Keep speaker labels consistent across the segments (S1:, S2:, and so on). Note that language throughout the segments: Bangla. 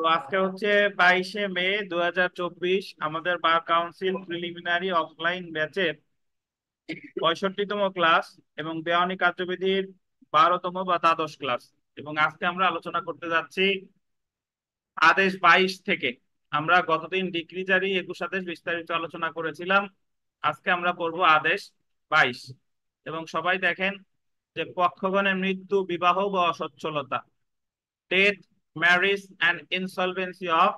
S1: আজকে হচ্ছে 22শে মে 2024। আমাদের বার কাউন্সিল প্রিলিমিনারি অফলাইন ব্যাচের 65তম ক্লাস এবং দেওয়ানি কার্যবিধির 12তম বা দ্বাদশ ক্লাস। এবং আজকে আমরা আলোচনা করতে যাচ্ছি আদেশ 22 থেকে। আমরা গতদিন ডিক্রি জারি 21 আদেশ বিস্তারিত আলোচনা করেছিলাম। আজকে আমরা পড়বো আদেশ 22। এবং সবাই দেখেন যে পক্ষগণের মৃত্যু, বিবাহ বা অসচ্ছলতা, death, marriage and insolvency of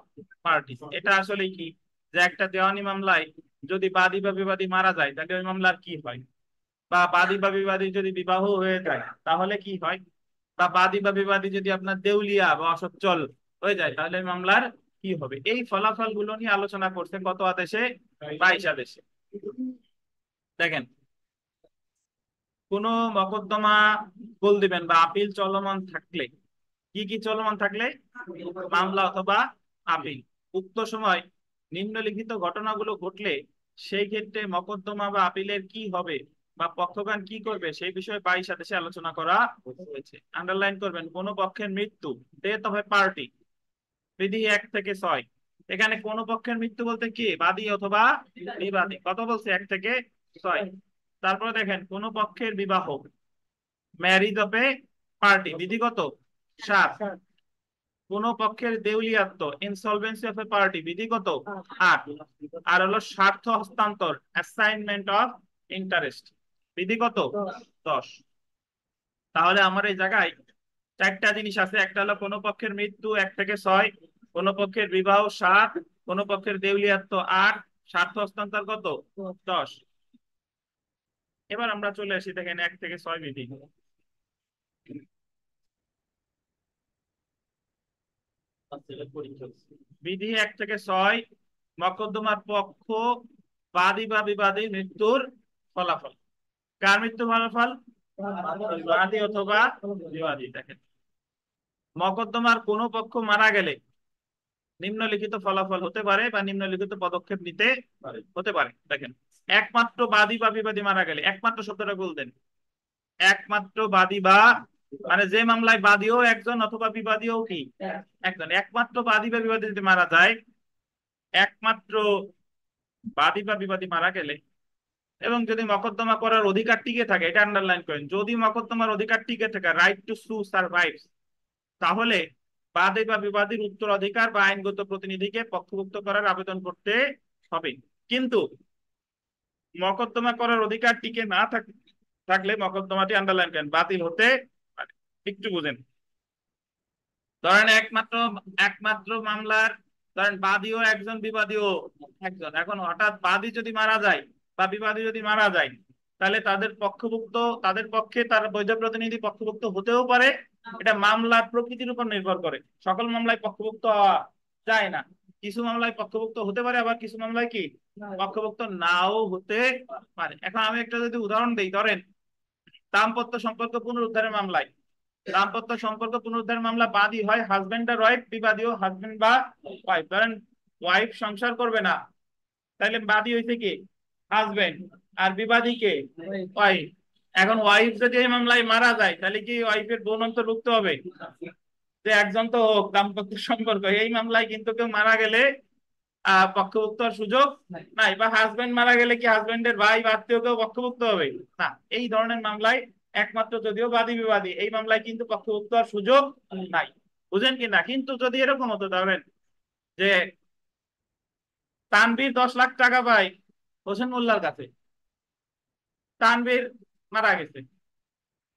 S1: parties. এটা আসলে কি? যে একটা দেওয়ানি মামলায় যদি বাদী বা বিবাদী মারা যায় তাহলে ওই মামলার কি হয়, বা বাদী বা বিবাদী যদি বিবাহ হয়ে যায় তাহলে কি হয়, বা বাদী বা বিবাদী যদি আপনার দেউলিয়া বা অসচ্ছল হয়ে যায় তাহলে ওই মামলার কি হবে। এই ফলাফল গুলো নিয়ে আলোচনা করছে কত আদেশে? 22 আদেশে। দেখেন, কোন মকদ্দমা বল দিবেন বা আপিল চলমান থাকলে, কি কি চলমান থাকলে? মামলা অথবা আপিল। উক্ত সময় নিম্নলিখিত ঘটনাগুলো ঘটলে সেই ক্ষেত্রে মকদ্দমা বা আপিলের কি হবে বা পক্ষগণ কি করবে সেই বিষয়ে 22 আদেশে আলোচনা করা হয়েছে। আন্ডারলাইন করবেন, কোন পক্ষের মৃত্যু, ডেথ অফ এ পার্টি, বিধি 1 থেকে 6। এখানে কোন পক্ষের মৃত্যু বলতে কি? বাদী অথবা বিবাদী। কত বলছে? 1 থেকে 6। তারপরে দেখেন, কোন পক্ষের বিবাহ, ম্যারিজ অফ এ পার্টি, বিধি কত? 7। কোন পক্ষের দেউলিয়াত্ব, ইনসলভেন্সি অফ এ পার্টি, বিধি কত? 8। আর হলো স্বার্থ হস্তান্তর, অ্যাসাইনমেন্ট অফ ইন্টারেস্ট, বিধি কত? 10। তাহলে আমার এই জায়গায় চারটা জিনিস আছে। একটা হলো কোন পক্ষের মৃত্যু 1 থেকে 6, কোন পক্ষের বিবাহ 7, কোন পক্ষের দেউলিয়াত্ব 8, স্বার্থ হস্তান্তর কত? 10। এবার আমরা চলে আসি, দেখেন 1 থেকে 6 বিধি। বিধি 1 থেকে 6, মকদ্দমার পক্ষ, বাদী বা বিবাদী মৃত্যুর ফলাফল। কার মৃত্যু ফলাফল? বাদী অথবা বিবাদী। দেখেন, মকদ্দমার কোনো পক্ষ মারা গেলে নিম্নলিখিত ফলাফল হতে পারে বা নিম্নলিখিত পদক্ষেপ নিতে হতে পারে। দেখেন, একমাত্র বাদী বা বিবাদী মারা গেলে, একমাত্র শব্দটা বলতেন, একমাত্র বাদী বা, মানে যে মামলায় বাদীও একজন অথবা বিবাদীও কি একজন, একমাত্র বাদী বা বিবাদী যদি মারা যায়, একমাত্র বাদী বা বিবাদী মারা গেলে এবং যদি মকদ্দমা করার অধিকার টিকে থাকে, এটা আন্ডারলাইন করেন, যদি মকদ্দমার অধিকার টিকে থাকে, রাইট টু সু সার্ভাইভস, তাহলে বাদী বা বিবাদীর উত্তরাধিকার বা আইনগত প্রতিনিধিকে পক্ষভুক্ত করার আবেদন করতে হবে। কিন্তু মকদ্দমা করার অধিকার টিকে না থাকলে মকদ্দমাটি আন্ডারলাইন করেন, বাতিল হতে পারে। একটু বুঝেন, ধরেন একমাত্র একমাত্র মামলার, ধরেন বাদীও একজন বিবাদীও একজন, এখন হঠাৎ বাদী যদি মারা যায় বা বিবাদী যদি মারা যায় তাহলে তাদের পক্ষভুক্ত, তাদের পক্ষে তার বৈধ প্রতিনিধি পক্ষভুক্ত হতেও পারে। এটা মামলার প্রকৃতির উপর নির্ভর করে, সকল মামলায় পক্ষভুক্ত হওয়া যায় না। কিছু মামলায় পক্ষভুক্ত হতে পারে, আবার কিছু মামলায় কি পক্ষভুক্ত নাও হতে পারে। এখন আমি একটা যদি উদাহরণ দিই, ধরেন দাম্পত্য সম্পর্ক পুনরুদ্ধারের মামলায়, দাম্পত্য সম্পর্ক পুনরুদ্ধার মামলা বাদী হয় হাজবেন্ড আর ওয়াইফ, বিবাদীও হাজবেন্ড বা ওয়াইফ। ধরেন ওয়াইফ সংসার করবে না, তাহলে বাদী হইছে কি? হাজবেন্ড। আর বিবাদী কে? ওয়াইফ। এখন ওয়াইফ যদি এই মামলায় মারা যায় তাহলে কি ওয়াইফের বোন অন্তর্ভুক্ত হবে? যে একজন তো হোক, দাম্পত্য সম্পর্ক, এই মামলায় কিন্তু কেউ মারা গেলে পক্ষভুক্ত হওয়ার সুযোগ নাই। বা হাজবেন্ড মারা গেলে কি হাজবেন্ডের ভাই বা আত্মীয় কেউ পক্ষভুক্ত হবে? না। এই ধরনের মামলায় একমাত্র যদিও বাদী বিবাদী, এই মামলায় কিন্তু পক্ষভুক্ত হওয়ার সুযোগ নাই। বুঝেন কি না? কিন্তু যদি এরকম হতো, ধরেন যে তানভীর 10 লাখ টাকা পায় হোসেন মোল্লার কাছে, তানভীর মারা গেছে,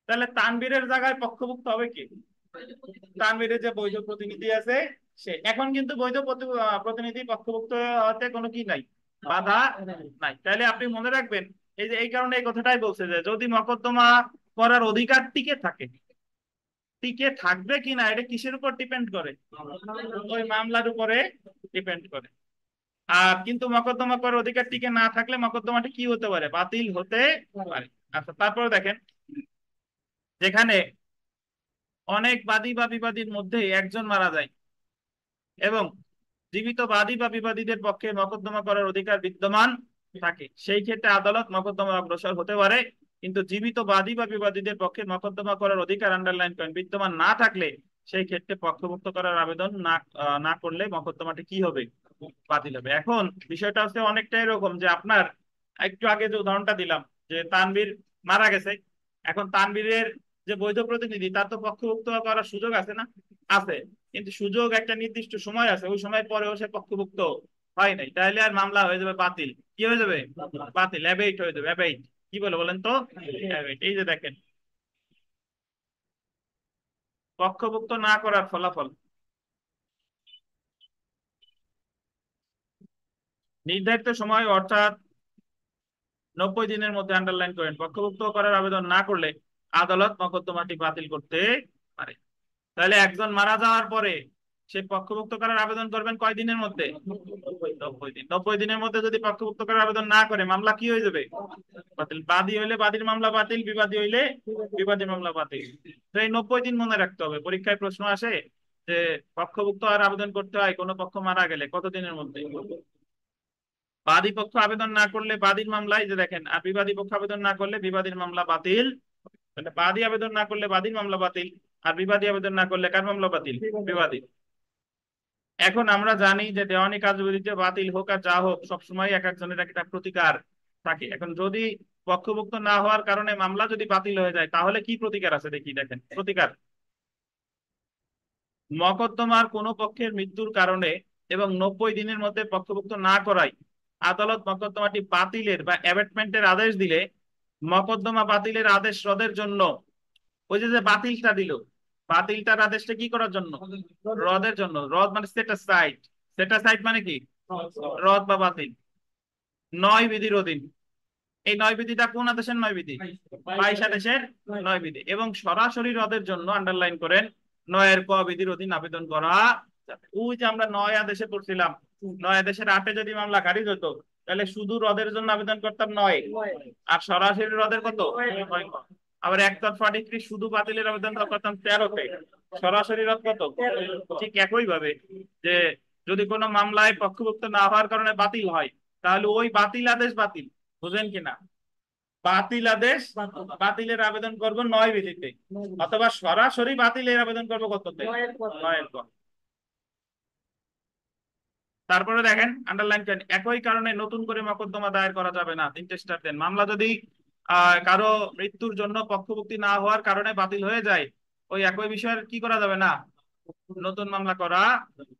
S1: তাহলে তানভীরের জায়গায় পক্ষভুক্ত হবে কি? তানভীরের যে বৈধ প্রতিনিধি আছে সে। এখন কিন্তু বৈধ প্রতিনিধি পক্ষভুক্ত হতে কোনো কি নাই, বাধা নাই। তাহলে আপনি মনে রাখবেন, এই যে এই কারণে এই কথাটাই বলছে যে যদি মকদ্দমা করার অধিকার টিকে থাকে, টিকে থাকবে কিনা এটা কিসের উপর ডিপেন্ড করে? ওই মামলার উপরে ডিপেন্ড করে। আর কিন্তু মকদ্দমা করার অধিকার টিকে না থাকলে মকদ্দমাটি কি হতে পারে? বাতিল হতে পারে। আচ্ছা, তারপরে দেখেন, যেখানে অনেক বাদী বা বিবাদীর মধ্যে একজন মারা যায় এবং জীবিত বাদী বা বিবাদীদের পক্ষে মকদ্দমা করার অধিকার বিদ্যমান থাকে, সেই ক্ষেত্রে আদালত মকদ্দমা অগ্রসর হতে পারে। কিন্তু জীবিত বাদী বা বিবাদীদের পক্ষে মকদ্দমা করার অধিকার, আন্ডারলাইন করেন, বিদ্যমান না থাকলে সেই ক্ষেত্রে পক্ষভুক্ত করার আবেদন না করলে মকদ্দমাটি কি হবে, বাতিল হবে। এখন বিষয়টা হচ্ছে অনেকটা এরকম যে আপনার একটু আগে যে উদাহরণটা দিলাম যে তানভীর মারা গেছে, এখন তানভীরের যে বৈধ প্রতিনিধি তার তো পক্ষভুক্ত করার সুযোগ আছে না, আছে, কিন্তু সুযোগ একটা নির্দিষ্ট সময় আছে, ওই সময় পরেও সে পক্ষভুক্ত হয় নাই, তাহলে আর মামলা হয়ে যাবে বাতিল। কি হয়ে যাবে, বাতিল, অ্যাবেইট হয়ে যাবে, অ্যাবেইট। কি বলে বলেন তো, অ্যাবেইট। এই যে দেখেন পক্ষভুক্ত না করার ফলাফল, নির্ধারিত সময় অর্থাৎ 90 দিনের মধ্যে, আন্ডারলাইন করেন, পক্ষভুক্ত করার আবেদন না করলে আদালত মকদ্দমাটি বাতিল করতে পারে। তাহলে একজন মারা যাওয়ার পরে সে পক্ষভুক্ত করার আবেদন করবেন কয় দিনের মধ্যে, 90 দিন। 90 দিনের মধ্যে যদি পক্ষভুক্ত করার আবেদন না করে মামলা কি হয়ে যাবে, বাতিল। বাদী হইলে বাদীর মামলা বাতিল, বিবাদী হইলে বিবাদী মামলা বাতিল। তো এই 90 দিন মনে রাখতে হবে। পরীক্ষায় প্রশ্ন আসে যে পক্ষভুক্ত আর আবেদন করতে হয় কোনো পক্ষ মারা গেলে কত দিনের মধ্যে। বাদী পক্ষ আবেদন না করলে বাদীর মামলায়, যে দেখেন, আর বিবাদী পক্ষ আবেদন না করলে বিবাদীর মামলা বাতিল। মানে বাদী আবেদন না করলে বাদীর মামলা বাতিল, আর বিবাদী আবেদন না করলে কার মামলা বাতিল, বিবাদী। এখন আমরা জানি যে দেওয়ানি কার্যবিধিতে বাতিল হোক আর যা হোক সবসময় এক একজনের একটা প্রতিকার থাকে। এখন যদি পক্ষভুক্ত না হওয়ার কারণে মামলা যদি বাতিল হয়ে যায় তাহলে কি প্রতিকার আছে দেখি, দেখেন প্রতিকার। মকদ্দমার কোনো পক্ষের মৃত্যুর কারণে এবং 90 দিনের মধ্যে পক্ষভুক্ত না করায় আদালত মকদ্দমাটি বাতিলের বা অ্যাবেটমেন্টের আদেশ দিলে মকদ্দমা বাতিলের আদেশ রদের জন্য, ওই যে যে বাতিলটা দিল, বাতিলটার আদেশটা কি করার জন্য, রদের জন্য। রদ মানে সেটাসাইড, সেটাসাইড মানে কি, রদ বা বাতিল, নয় বিধির অধীন। এই নয় বিধিটা কোন আদেশের নয় বিধি, 22 আদেশের নয় বিধি। এবং সরাসরি রদের জন্য আন্ডারলাইন করেন, নয়ের ক বিধির অধীন আবেদন করা যাবে। ওই যে আমরা 9 আদেশে পড়ছিলাম, 9 আদেশের 8-এ যদি মামলা খারিজ হতো তাহলে শুধু রদের জন্য আবেদন করতাম 9, আর সরাসরি রদের কত, 9 ক। আবার একতরফা ডিক্রি শুধু বাতিলের আবেদন করতাম 13-তে, সরাসরি রদ কত। ঠিক একই ভাবে যে যদি কোনো মামলায় পক্ষভুক্ত না হওয়ার কারণে বাতিল হয় তাহলে ওই বাতিল আদেশ বাতিল, বুঝেন কিনা, বাতিল আদেশ বাতিলের আবেদন করব 9 বিধিতে, অথবা সরাসরি বাতিলের আবেদন করব কততে, 9-এর ক। তারপরে দেখেন আন্ডারলাইন করেন, একই কারণে নতুন করে মকদ্দমা দায়ের করা যাবে না। 3টে স্টার দেন। মামলা যদি কারো মৃত্যুর জন্য পক্ষভুক্তি না হওয়ার কারণে বাতিল হয়ে যায়, ওই একই বিষয়ের কি করা যাবে না, নতুন মামলা করা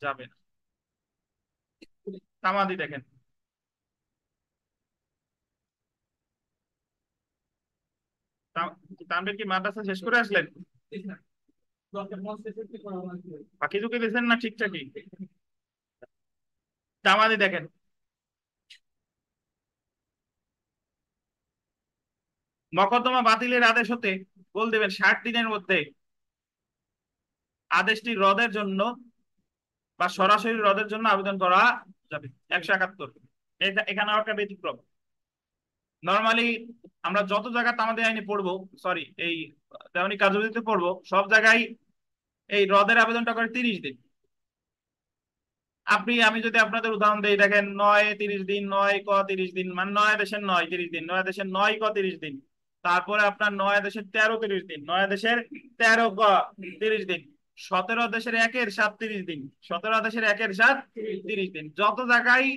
S1: যাবে না। তামাদি দেখেন, তানভীর কি মাদ্রাসা শেষ করে আসলেন, বাকি ঝুঁকে দিয়েছেন না ঠিকঠাকই। তামাদি দেখেন, মকদ্দমা বাতিলের আদেশ হতে বল দেবেন 60 দিনের মধ্যে আদেশটি রদের জন্য বা সরাসরি রদের জন্য আবেদন করা যাবে। 171, এখানে একটা ব্যতিক্রম। নর্মালি আমরা যত জায়গায় আমাদের আইনে পড়বো, সরি এই দেওয়ানি কার্যবিধিতে পড়বো, সব জায়গায় এই রদের আবেদনটা করে 30 দিন। আমি যদি আপনাদের উদাহরণ দিই, দেখেন 9-30 দিন, 9 ক 30 দিন, মানে 9 আদেশের 9 30 দিন, 9 আদেশের 9 ক 30 দিন, তারপরে আপনার 9 আদেশের 13 30 দিন, 9 আদেশের 13 ক 30 দিন, 17 আদেশের 1-এর 7 30 দিন, 17 আদেশের 1-এর 7 30 দিন। যত জায়গায়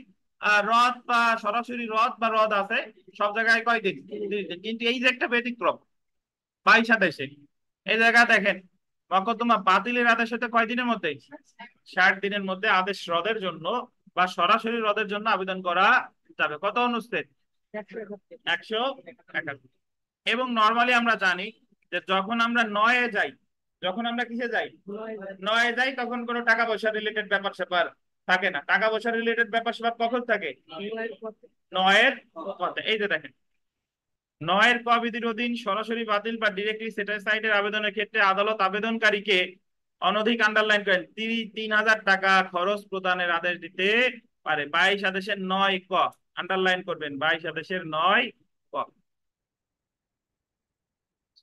S1: রদ বা সরাসরি রদ বা রদ আছে সব জায়গায় কয় দিন, 30 দিন। কিন্তু এই যে একটা ব্যতিক্রম 22 আদেশে, এই জায়গায় দেখেন মকদ্দমা বাতিলের আদেশ হতে কয়দিনের মধ্যে, 60 দিনের মধ্যে আদেশ রদের জন্য বা সরাসরি রদের জন্য আবেদন করা যাবে। কত অনুচ্ছেদ, 171। এবং নর্মালি আমরা জানি যে যখন আমরা নয়ে যাই, যখন আমরা কিসে যাই, নয়ে যাই, তখন কোনো টাকা পয়সা রিলেটেড ব্যাপার স্যাপার থাকে না। টাকা পয়সা রিলেটেড ব্যাপার স্যাপার কখন থাকে, নয়ের পথে। এই যে দেখেন, 9-এর ক বিধির অধীন সরাসরি বাতিল বা ডিরেক্টলি সেটেলমেন্টের আবেদনের ক্ষেত্রে আদালত আবেদনকারীকে অনধিক, আন্ডারলাইন করেন, 3,000 টাকা খরচ প্রদানের আদেশ দিতে পারে। 22 আদেশের 9 ক, আন্ডারলাইন করবেন, 22 আদেশের 9 ক।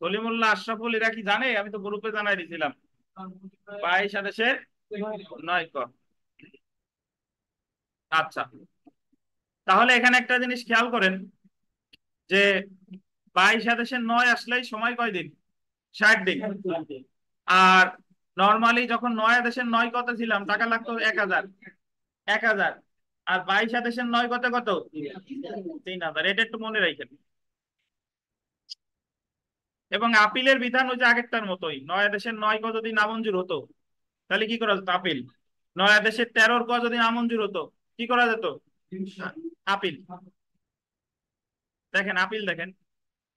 S1: সলিমুল্লাহ, আশরাফুল, এরা কি জানে? আমি তো গ্রুপে জানাই দিয়েছিলাম। 22 আদেশের 9 ক। আচ্ছা, তাহলে এখানে একটা জিনিস খেয়াল করেন যে 22 আদেশের 9 আসলেই সময় কয়দিন, 60 দিন। আর নর্মালি যখন 9 আদেশের 9 কত ছিলাম, টাকা লাগতো 1000, 1000। আর 22 আদেশের 9 কত কত, 3000। এটা একটু মনে রাখেন। এবং আপিলের বিধান ওই যে আগেরটার মতোই, 9 আদেশের 9 ক যদি নামঞ্জুর হতো তাহলে কি করা যেত, আপিল। 9 আদেশের 13 ক যদি নামঞ্জুর হতো কি করা যেত, আপিল। দেখেন আপিল দেখেন,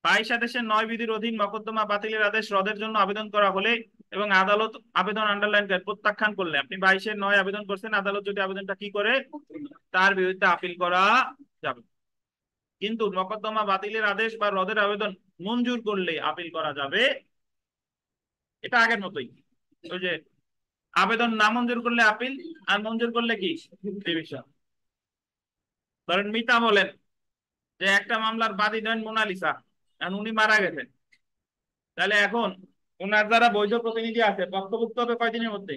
S1: 22 আদেশের 9 বিধির অধীন মকদ্দমা বাতিলের আদেশ রদের জন্য আবেদন করা হলে এবং আদালত আবেদন আন্ডারলাইন করে প্রত্যাখ্যান করলে, আপনি 22-এর 9 আবেদন করছেন, আদালত যদি আবেদনটা কি করে, তার বিরুদ্ধে আপিল করা যাবে। কিন্তু মকদ্দমা বাতিলের আদেশ বা রদের আবেদন মঞ্জুর করলে আপিল করা যাবে। এটা আগের মতোই, ওই যে আবেদন না মঞ্জুর করলে আপিল, আর মঞ্জুর করলে কি, রিভিশন। ধরেন মিতা বলেন যে একটা মামলার বাদী দেন মোনালিসা, এখন উনি মারা গেছেন, তাহলে এখন ওনার যারা বৈধ প্রতিনিধি আছে পক্ষভুক্ত হবে কয়দিনের মধ্যে,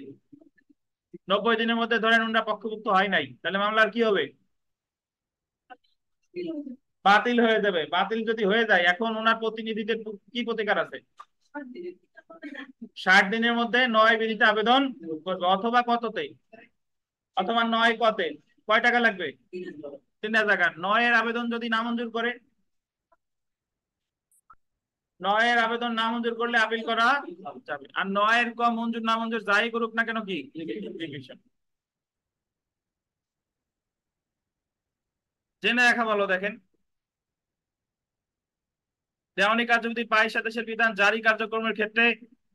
S1: 90 দিনের মধ্যে। ধরেন ওনারা পক্ষভুক্ত হয় নাই, তাহলে মামলার কি হবে, বাতিল হয়ে যাবে। বাতিল যদি হয়ে যায়, এখন ওনার প্রতিনিধিদের কি প্রতিকার আছে, 60 দিনের মধ্যে 9 বিধিতে আবেদন করবে, অথবা কততে, অথবা 9 কতে, কয় টাকা লাগবে, 3000 টাকা। 9-এর আবেদন যদি নামঞ্জুর করে, 9-এর আবেদন নামঞ্জুর করলে আপিল করা যাবে। আর 9-এর ক মঞ্জুর নামঞ্জুর যাই করুক না কেন কি, রিভিশন। জেনে রাখা ভালো। দেখেন, দেওয়ানি কার্যবিধি 22 আদেশের বিধান জারি কার্যক্রমের ক্ষেত্রে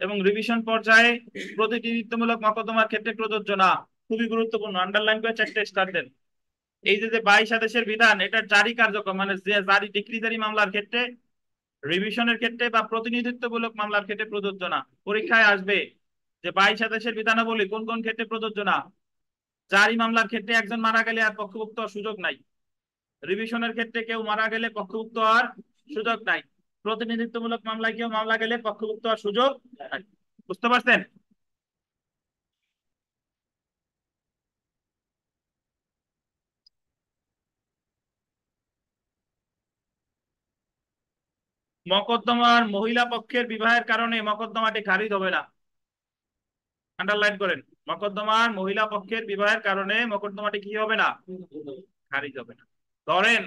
S1: এবং রিভিশন পর্যায়ে প্রতিনিধিত্বমূলক মকদ্দমার ক্ষেত্রে প্রযোজ্য না। খুবই গুরুত্বপূর্ণ, আন্ডারলাইন করে 4টে স্টার দেন। এই যে 22 আদেশের বিধান, এটা জারি কার্যক্রম মানে যে জারি ডিক্রি জারি মামলার ক্ষেত্রে, রিভিশনের ক্ষেত্রে বা প্রতিনিধিত্বমূলক মামলার ক্ষেত্রে প্রযোজ্য না। পরীক্ষায় আসবে যে 22 আদেশের বিধানাবলী কোন কোন ক্ষেত্রে প্রযোজ্য না। জারি মামলার ক্ষেত্রে একজন মারা গেলে আর পক্ষভুক্ত হওয়ার সুযোগ নাই। রিভিশনের ক্ষেত্রে কেউ মারা গেলে পক্ষভুক্ত হওয়ার সুযোগ নাই। প্রতিনিধিত্বমূলক মামলায় কেউ মামলা গেলে পক্ষভুক্ত হওয়ার সুযোগ নাই। বুঝতে পারছেন? মকদ্দমার মহিলা পক্ষের বিবাহের কারণে মকদ্দমাটি খারিজ হবে না। আন্ডারলাইন করেন, মকদ্দমার মহিলা পক্ষের বিবাহের কারণে মকদ্দমাটি কি হবে না, খারিজ হবে না। ধরেন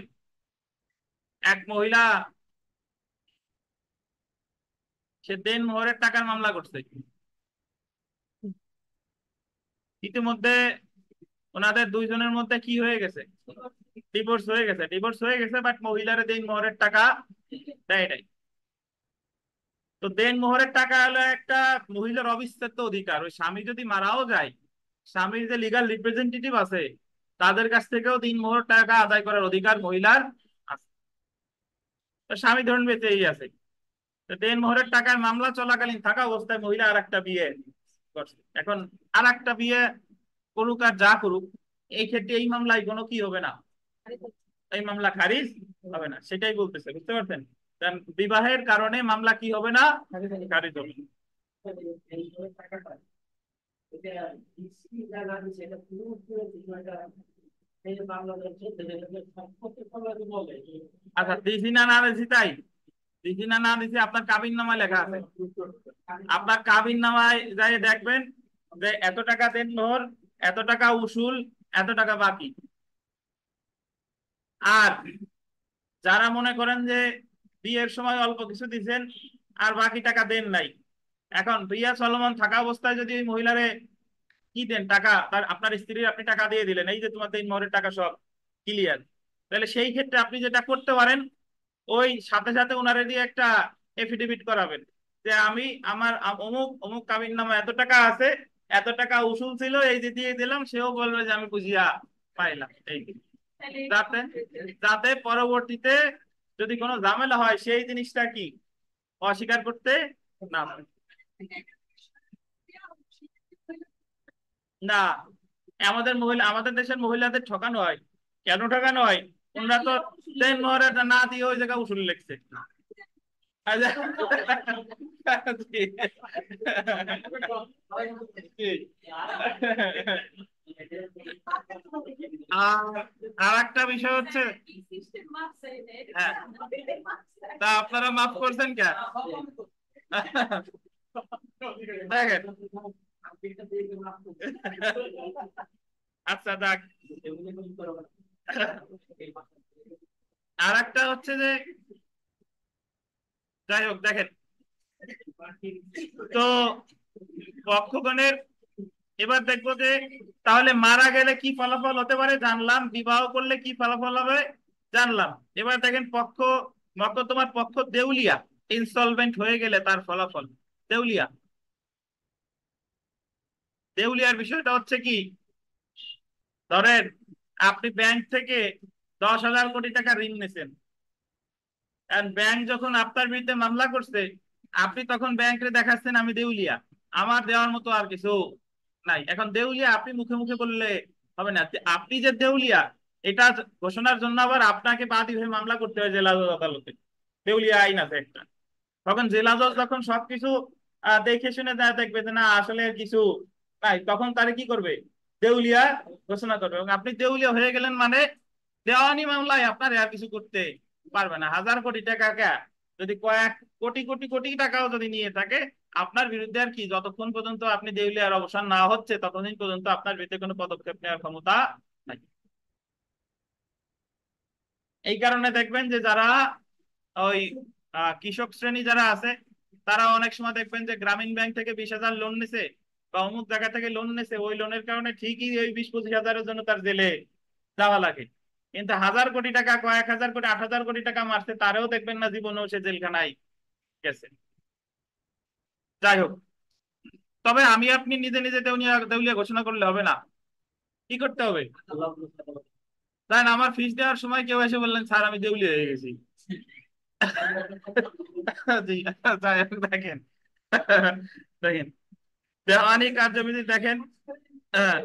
S1: এক মহিলা, সে দেন মোহরের টাকার মামলা করছে, ইতিমধ্যে ওনাদের দুইজনের মধ্যে কি হয়ে গেছে, ডিভোর্স হয়ে গেছে। ডিভোর্স হয়ে গেছে, বাট মহিলার দেন মোহরের টাকা দেয় নাই। তো দেন মোহরের টাকা হলো একটা মহিলার অবিচ্ছেদ্য অধিকার। ওই স্বামী যদি মারাও যায়, স্বামীর যে লিগাল রিপ্রেজেন্টেটিভ আছে তাদের কাছ থেকেও দিন মোহর টাকা আদায় করার অধিকার মহিলার আছে। তো স্বামী ধরুন বেঁচেই আছে, তো দেন মোহরের টাকার মামলা চলাকালীন থাকা অবস্থায় মহিলা আর একটা বিয়ে করছে। এখন আর একটা বিয়ে করুক আর যা করুক, এই ক্ষেত্রে এই মামলায় কোনো কি হবে না, এই মামলা খারিজ হবে না। সেটাই বলতেছে, বুঝতে পারছেন? কারণ বিবাহের কারণে মামলা কি হবে না, খারিজ হবে না। আচ্ছা, দিছি না না দিছি, তাই দিছি না না দিছি আপনার কাবিন নামায় লেখা আছে। আপনার কাবিন নামায় যাই দেখবেন যে এত টাকা দেন মোহর, এত টাকা উসুল, এত টাকা বাকি। আর যারা মনে করেন যে বিয়ের সময় অল্প কিছু দিচ্ছেন আর বাকি টাকা দেন নাই, এখন বিয়া চলমান থাকা অবস্থায় যদি ওই মহিলারে কি দেন টাকা, তার আপনার স্ত্রীর আপনি টাকা দিয়ে দিলেন, এই যে তোমার তিন মোহরের টাকা সব ক্লিয়ার, তাহলে সেই ক্ষেত্রে আপনি যেটা করতে পারেন, ওই সাথে সাথে ওনারে দিয়ে একটা এফিডেভিট করাবেন যে আমি আমার অমুক অমুক কাবিন নামা এত টাকা আছে, এত টাকা উসুল ছিল, এই যে দিয়ে দিলাম। সেও বলবে যে আমি বুঝিয়া পাইলাম। এই যাতে যাতে পরবর্তীতে যদি কোনো ঝামেলা হয় সেই জিনিসটা কি অস্বীকার করতে না পারে। না, আমাদের দেশের মহিলাদের ঠকানো হয়। কেন ঠকানো হয়, ওনারা তো দেন মোহরে না দিয়ে ওই জায়গায় উসুল লিখছে। আচ্ছা। জি। জি। আর আর একটা বিষয় হচ্ছে, হ্যাঁ, তা আপনারা মাফ করছেন কেন? দেখেন, আচ্ছা যাক। আর একটা হচ্ছে যে, যাই হোক দেখেন, তো পক্ষগণের, এবার দেখবো যে তাহলে মারা গেলে কি ফলাফল হতে পারে জানলাম, বিবাহ করলে কি ফলাফল হবে জানলাম। এবার দেখেন মকদ্দমার পক্ষ দেউলিয়া, ইনসলভেন্ট হয়ে গেলে তার ফলাফল দেউলিয়া। দেউলিয়ার বিষয়টা হচ্ছে কি, ধরেন আপনি ব্যাংক থেকে 10,000 কোটি টাকা ঋণ নিছেন, ব্যাংক যখন আপনার বিরুদ্ধে মামলা করছে, আপনি তখন ব্যাংকে দেখাচ্ছেন আমি দেউলিয়া, আমার দেওয়ার মতো আর কিছু নাই। এখন দেউলিয়া আপনি মুখে মুখে বললে হবে না। আপনি যে দেউলিয়া এটা ঘোষণার জন্য আবার আপনাকে বাদী হয়ে মামলা করতে হয় জেলা জজ আদালতে। দেউলিয়া আইন আছে একটা। তখন জেলা জজ যখন সবকিছু দেখে শুনে দেখবে যে না আসলে কিছু নাই, তখন তারে কি করবে, দেউলিয়া ঘোষণা করবে। এবং আপনি দেউলিয়া হয়ে গেলেন মানে দেওয়ানি মামলায় আপনার আর কিছু করতে পারবে না। 1,000 কোটি টাকা যদি কয়েক কোটি কোটি কোটি টাকাও যদি নিয়ে থাকে, আপনার বিরুদ্ধে আর কি, যতক্ষণ পর্যন্ত আপনি দেউলিয়ার অবসান না হচ্ছে ততদিন পর্যন্ত আপনার বিরুদ্ধে কোনো পদক্ষেপ নেওয়ার ক্ষমতা নাই। এই কারণে দেখবেন যে যারা ওই কৃষক শ্রেণী যারা আছে, তারা অনেক সময় দেখবেন যে গ্রামীণ ব্যাংক থেকে 20,000 লোন নিছে বা অমুক জায়গা থেকে লোন নিছে, ওই লোনের কারণে ঠিকই ওই 20-25 হাজারের জন্য তার জেলে যাওয়া লাগে। কিন্তু 1,000 কোটি টাকা, কয়েক হাজার কোটি, 8,000 কোটি টাকা মারছে, তারেও দেখবেন না জীবনেও সে জেলখানায় গেছে। যাই হোক, তবে আমি আপনি নিজে নিজে দেউলিয়া দেউলিয়া ঘোষণা করলে হবে না। কি করতে হবে, তাই না? আমার ফিস দেওয়ার সময় কেউ এসে বললেন স্যার আমি দেউলিয়া হয়ে গেছি। জি, যাই হোক দেখেন, দেখেন দেওয়ানি কার্যবিধি দেখেন, আহ,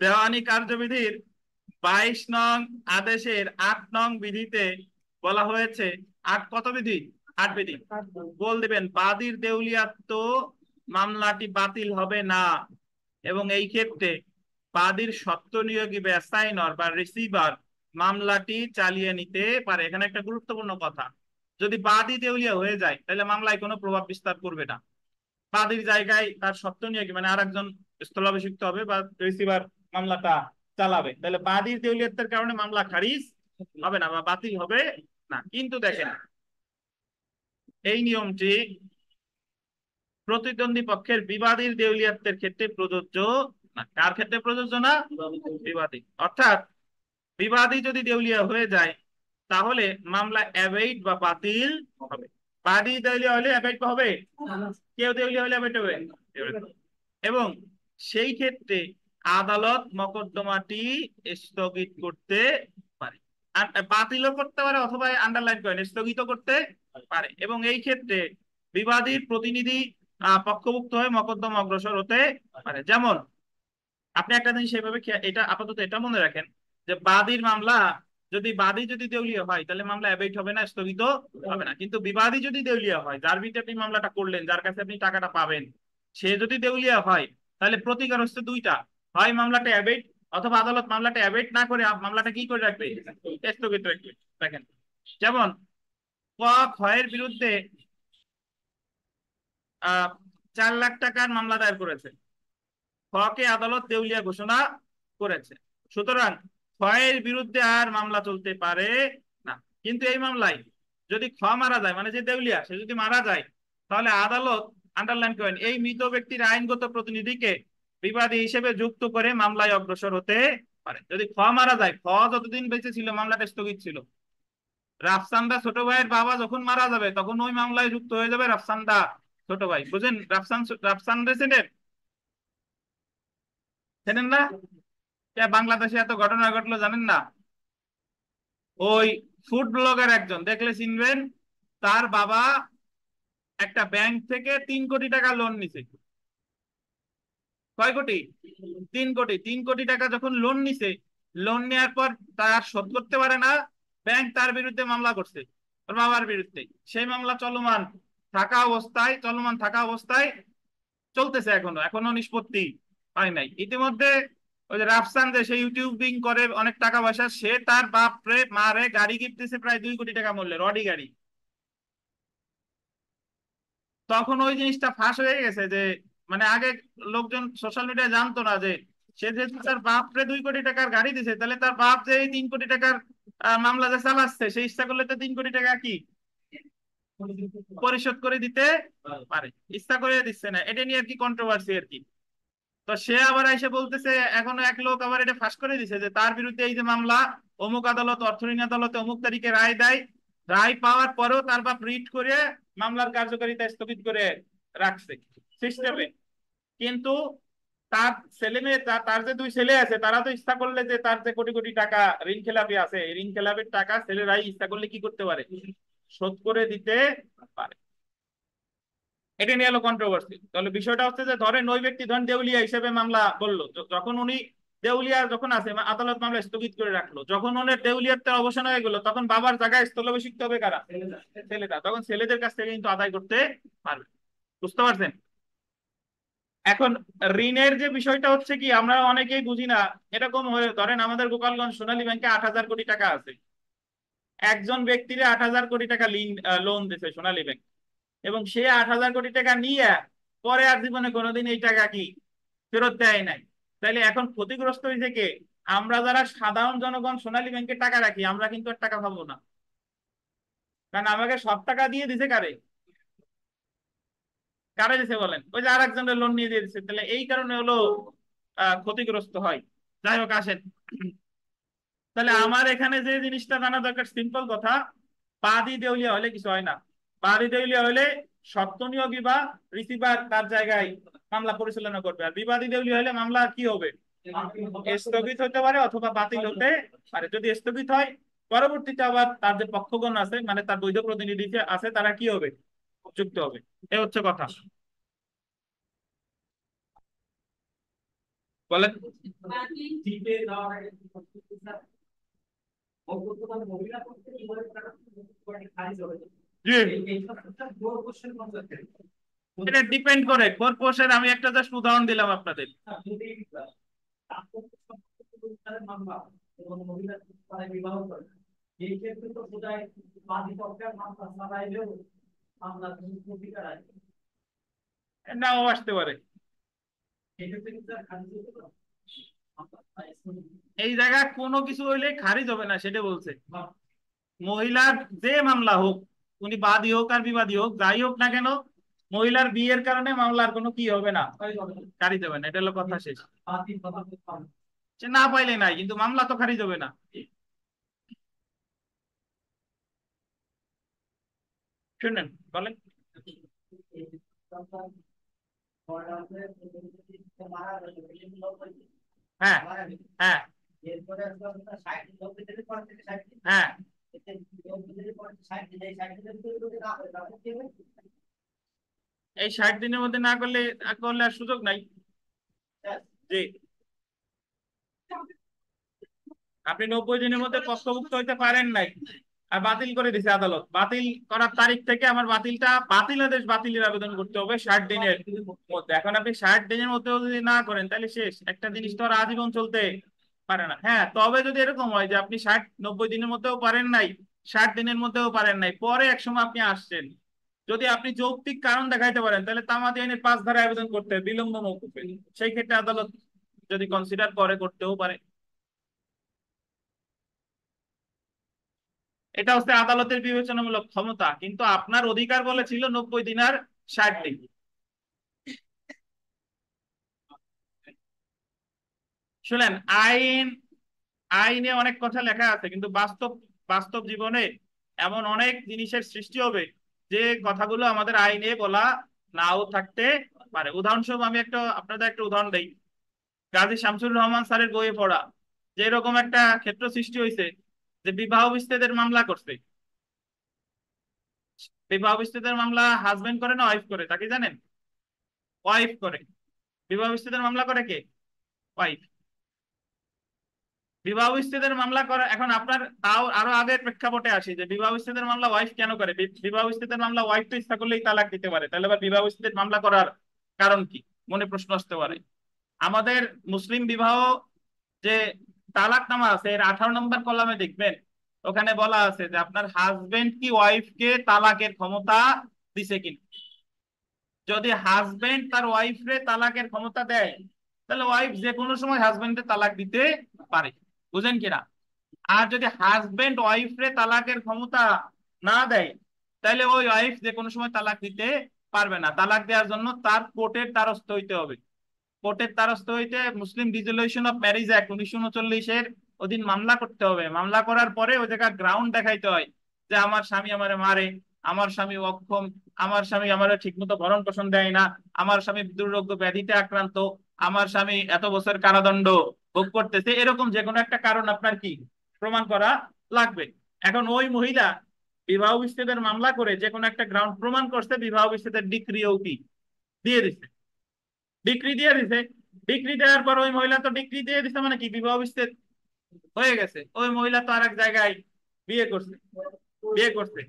S1: দেওয়ানি কার্যবিধির 22 নং আদেশের 8 নং বিধিতে বলা হয়েছে, কত বিধি, 8 বিধি। বল দিবেন বাদীর দেউলিয়াত্ব মামলাটি বাতিল হবে না, এবং এই ক্ষেত্রে বাদীর স্বত্বনিয়োগী বা অ্যাসাইনর বা রিসিভার মামলাটি চালিয়ে নিতে পারে। এখানে একটা গুরুত্বপূর্ণ কথা, যদি বাদী দেউলিয়া হয়ে যায় তাহলে মামলায় কোনো প্রভাব বিস্তার করবে না। বাদীর জায়গায় তার স্বত্বনিয়োগী মানে আরেকজন স্থলাভিষিক্ত হবে বা রিসিভার মামলাটা চালাবে, তাহলে বাদীর দেউলিয়াত্বের কারণে মামলা খারিজ হবে না বা বাতিল হবে না। কিন্তু দেখেন এই নিয়মটি প্রতিদ্বন্দ্বী পক্ষের বিবাদীর দেউলিয়াত্বের ক্ষেত্রে প্রযোজ্য না। কার ক্ষেত্রে প্রযোজ্য না, বিবাদী। অর্থাৎ বিবাদী যদি দেউলিয়া হয়ে যায় তাহলে মামলা অ্যাবেইড বা বাতিল হবে। বাদী দেউলিয়া হলে অ্যাবেইড হবে, কেউ দেউলিয়া হলে অ্যাবেইড হবে। এবং সেই ক্ষেত্রে আদালত মকদ্দমাটি স্থগিত করতে পারে, বাতিলও করতে পারে, অথবা আন্ডারলাইন করেন স্থগিত করতে পারে। এবং এই ক্ষেত্রে বিবাদীর প্রতিনিধি পক্ষভুক্ত হয়ে মকদ্দমা অগ্রসর হতে পারে। যেমন আপনি একটা জিনিস সেভাবে এটা আপাতত এটা মনে রাখেন যে বাদীর মামলা, যদি বাদী যদি দেউলিয়া হয় তাহলে মামলা অ্যাবেইট হবে না, স্থগিত হবে না। কিন্তু বিবাদী যদি দেউলিয়া হয়, যার বিরুদ্ধে আপনি মামলাটা করলেন, যার কাছে আপনি টাকাটা পাবেন, সে যদি দেউলিয়া হয় তাহলে প্রতিকার হচ্ছে দুইটা, হয় মামলাটা অ্যাবেইট, অথবা আদালত মামলাটা অ্যাবেইট না করে মামলাটা কি করে রাখবে, স্থগিত রাখবে। দেখেন যেমন ক ক্ষয়ের বিরুদ্ধে 4 লাখ টাকার মামলা দায়ের করেছে, খকে আদালত দেউলিয়া ঘোষণা করেছে, সুতরাং খয়ের বিরুদ্ধে আর মামলা চলতে পারে না। কিন্তু এই মামলায় যদি খ মারা যায়, মানে যে দেউলিয়া সে যদি মারা যায়, তাহলে আদালত, আন্ডারলাইন করেন, এই মৃত ব্যক্তির আইনগত প্রতিনিধিকে বিবাদী হিসেবে যুক্ত করে মামলায় অগ্রসর হতে পারে। যদি খ মারা যায়, খ যতদিন বেঁচে ছিল মামলাটা স্থগিত ছিল, রাফসান্দা ছোট ভাইয়ের বাবা যখন মারা যাবে তখন ওই মামলায় যুক্ত হয়ে যাবে রাফসান্দা ছোট ভাই। বুঝেন রাফসান রেসিডেন্ট চেনেন না? বাংলাদেশে এত ঘটনা ঘটলো জানেন না? ওই ফুড ব্লগার একজন দেখলে চিনবেন, তার বাবা একটা ব্যাংক থেকে 3 কোটি টাকা লোন নিছে। কয় কোটি? 3 কোটি। 3 কোটি টাকা যখন লোন নিছে, লোন নেওয়ার পর তার শোধ করতে পারে না, ব্যাংক তার বিরুদ্ধে মামলা করছে, ওর বাবার বিরুদ্ধে। সেই মামলা চলমান থাকা অবস্থায় চলতেছে, এখনো এখনো নিষ্পত্তি হয় নাই। ইতিমধ্যে ওই যে রাফসান, যে সে ইউটিউবিং করে অনেক টাকা পয়সা, সে তার বাপ রে মা রে গাড়ি গিফট দিছে প্রায় 2 কোটি টাকা মূল্যের অডি গাড়ি। তখন ওই জিনিসটা ফাঁস হয়ে গেছে যে মানে আগে লোকজন সোশ্যাল মিডিয়ায় জানতো না যে সে যেহেতু তার বাপরে 2 কোটি টাকার গাড়ি দিছে, তাহলে তার বাপ যে এই 3 কোটি টাকার মামলা যে চালাচ্ছে, সে ইচ্ছা করলে তো 3 কোটি টাকা কি পরিশোধ করে দিতে পারে, ইচ্ছা করে দিচ্ছে না। এটা নিয়ে আর কি কন্ট্রোভার্সি আর কি। তো সে আবার এসে বলতেছে, এখনো এক লোক আবার এটা ফাঁস করে দিছে যে তার বিরুদ্ধে এই যে মামলা, অমুক আদালত, অর্থ ঋণ আদালতে অমুক তারিখে রায় দেয়, রায় পাওয়ার পরেও তার বাপ রিট করে মামলার কার্যকারিতা স্থগিত করে রাখছে সিস্টেমে। কিন্তু তার ছেলে মেয়ে, তার যে 2 ছেলে আছে, তারা তো ইচ্ছা করলে যে তার যে কোটি কোটি টাকা ঋণ খেলাপি আছে, এই ঋণ খেলাপির টাকা ছেলেরাই ইচ্ছা করলে কি করতে পারে, শোধ করে দিতে পারে। এটা নিয়ে হলো কন্ট্রোভার্সি। তাহলে বিষয়টা হচ্ছে যে ধরেন ওই ব্যক্তি ধরেন দেউলিয়া হিসেবে মামলা বললো, যখন উনি দেউলিয়া যখন আছে, আদালত মামলা স্থগিত করে রাখলো, যখন ওনার দেউলিয়াতে অবসান হয়ে গেল, তখন বাবার জায়গায় স্থলাভিষিক্ত হবে কারা, ছেলেটা, তখন ছেলেদের কাছ থেকে কিন্তু আদায় করতে পারবে। বুঝতে পারছেন? এখন ঋণের যে বিষয়টা হচ্ছে কি, আমরা অনেকেই বুঝি না। এরকম হয়ে ধরেন আমাদের গোপালগঞ্জ সোনালী ব্যাংকে 8,000 কোটি টাকা আছে, একজন ব্যক্তির 8,000 কোটি টাকা লোন দিছে সোনালী ব্যাংক, এবং সে 8,000 কোটি টাকা নিয়ে পরে আর জীবনে কোনোদিন এই টাকা কি ফেরত দেয় নাই। তাইলে এখন ক্ষতিগ্রস্ত হয়েছে কে? আমরা যারা সাধারণ জনগণ সোনালী ব্যাংকে টাকা রাখি, আমরা কিন্তু আর টাকা পাবো না, কারণ আমাকে সব টাকা দিয়ে দিছে কারে, কারে দিছে বলেন? ওই যে আরেকজনের লোন নিয়ে দিয়ে দিচ্ছে। তাহলে এই কারণে হলো ক্ষতিগ্রস্ত হয়। যাই হোক, আসেন। তাহলে আমার এখানে যে জিনিসটা জানা দরকার, সিম্পল কথা, বাদী দেউলিয়া হলে কিছু হয় না। বাদী দেউলিয়া হলে স্বত্বনিয়োগী বা রিসিভার তার জায়গায় মামলা পরিচালনা করবে, আর বিবাদী দেউলিয়া হলে মামলা কি হবে, স্থগিত হতে পারে অথবা বাতিল হতে পারে। যদি স্থগিত হয়, পরবর্তীতে আবার তার যে পক্ষগণ আছে, মানে তার বৈধ প্রতিনিধি যে আছে, তারা কি হবে, যুক্ত হবে। এ হচ্ছে কথা। বলেন। জি, এটা ডিপেন্ড করে কর্পোরেশন। আমি একটা জাস্ট উদাহরণ দিলাম আপনাদের। নাও আসতে পারে। এই জায়গায় কোনো কিছু হইলে খারিজ হবে না, সেটা বলছে। মহিলার যে মামলা হোক, উনি বাদী হোক আর বিবাদী হোক, যাই হোক না কেন, মহিলার বিয়ের কারণে মামলার কোনো কি হবে না, খারিজ হবে না। এটা হলো কথা, শেষ। সে না পাইলে নাই, কিন্তু মামলা তো খারিজ হবে না। শুনেন, বলেন। হ্যাঁ, হ্যাঁ, হ্যাঁ। এই 60 দিনের মধ্যে না করলে, করলে আর সুযোগ নাই। জি, আপনি 90 দিনের মধ্যে পক্ষভুক্ত হইতে পারেন নাই, আর বাতিল করে দিছে আদালত, বাতিল করার তারিখ থেকে আমার বাতিলটা, বাতিল আদেশ বাতিলের আবেদন করতে হবে 60 দিনের মধ্যে। এখন আপনি 60 দিনের মধ্যেও যদি না করেন, তাহলে শেষ। একটা জিনিস তো আর আজীবন চলতে পারে না। হ্যাঁ, তবে যদি এরকম হয় যে আপনি 90 দিনের মধ্যেও পারেন নাই, 60 দিনের মধ্যেও পারেন নাই, পরে এক সময় আপনি আসছেন, যদি আপনি যৌক্তিক কারণ দেখাইতে পারেন, তাহলে তামাদি আইনের 5 ধারায় আবেদন করতে হবে, বিলম্ব মওকুফে। সেই ক্ষেত্রে আদালত যদি কনসিডার করে, করতেও পারে। এটা হচ্ছে আদালতের বিবেচনামূলক ক্ষমতা, কিন্তু আপনার অধিকার বলে ছিল 90 দিন আর 60 দিন। শুনেন, আইন, আইনে অনেক কথা লেখা আছে, কিন্তু বাস্তব, বাস্তব জীবনে এমন অনেক জিনিসের সৃষ্টি হবে যে কথাগুলো আমাদের আইনে বলা নাও থাকতে পারে। উদাহরণস্বরূপ আমি একটা আপনাদের একটা উদাহরণ দেই। গাজী শামসুর রহমান স্যারের বইয়ে পড়া যে এরকম একটা ক্ষেত্র সৃষ্টি হয়েছে, যে বিবাহ বিচ্ছেদের মামলা করছে। বিবাহ বিচ্ছেদের মামলা হাজবেন্ড করে না ওয়াইফ করে, তাকে জানেন? ওয়াইফ করে। বিবাহ বিচ্ছেদের মামলা করে কে? ওয়াইফ। বিবাহ বিচ্ছেদের মামলা করে, এখন আপনার তাও আরো আগের প্রেক্ষাপটে আসি, যে বিবাহ বিচ্ছেদের মামলা ওয়াইফ কেন করে? বিবাহ বিচ্ছেদের মামলা ওয়াইফ তো ইচ্ছা করলেই তালাক দিতে পারে, তাহলে আবার বিবাহ বিচ্ছেদের মামলা করার কারণ কি? মনে প্রশ্ন আসতে পারে। আমাদের মুসলিম বিবাহ যে তালাকনামা আছে, এর 18 নম্বর কলামে দেখবেন, ওখানে বলা আছে যে আপনার হাজবেন্ড কি ওয়াইফকে তালাকের ক্ষমতা দিছে কিনা। যদি হাজবেন্ড তার ওয়াইফ রে তালাকের ক্ষমতা দেয়, তাহলে ওয়াইফ যে কোনো সময় হাজবেন্ডে তালাক দিতে পারে। বুঝেন কিনা? আর যদি হাজবেন্ড ওয়াইফ রে তালাকের ক্ষমতা না দেয়, তাহলে ওই ওয়াইফ যে কোনো সময় তালাক দিতে পারবে না। তালাক দেওয়ার জন্য তার কোর্টের দ্বারস্থ হইতে হবে। কোর্টের দ্বারস্থ হইতে মুসলিম রিজলিউশন অফ ম্যারেজ অ্যাক্ট 1939-এর অধীন মামলা করতে হবে। মামলা করার পরে ওই জায়গায় গ্রাউন্ড দেখাইতে হয় যে আমার স্বামী আমারে মারে, আমার স্বামী অক্ষম, আমার স্বামী আমারে ঠিক মতো ভরণ পোষণ দেয় না, আমার স্বামী দুর্রোগ্য ব্যাধিতে আক্রান্ত, আমার স্বামী এত বছর কারাদণ্ড ভোগ করতেছে, এরকম যে কোনো একটা কারণ আপনার কি প্রমাণ করা লাগবে। এখন ওই মহিলা বিবাহ বিচ্ছেদের মামলা করে যে কোনো একটা গ্রাউন্ড প্রমাণ করছে, বিবাহ বিচ্ছেদের ডিক্রিও কি দিয়ে দিচ্ছে, ডিক্রি দিয়ে দিছে। ডিক্রি দেওয়ার পর ওই মহিলা তো ডিক্রি দিয়ে দিছে মানে কি বিবাহ বিচ্ছেদ হয়ে গেছে। ওই মহিলা তো আরেক জায়গায় বিয়ে করছে, বিয়ে করছে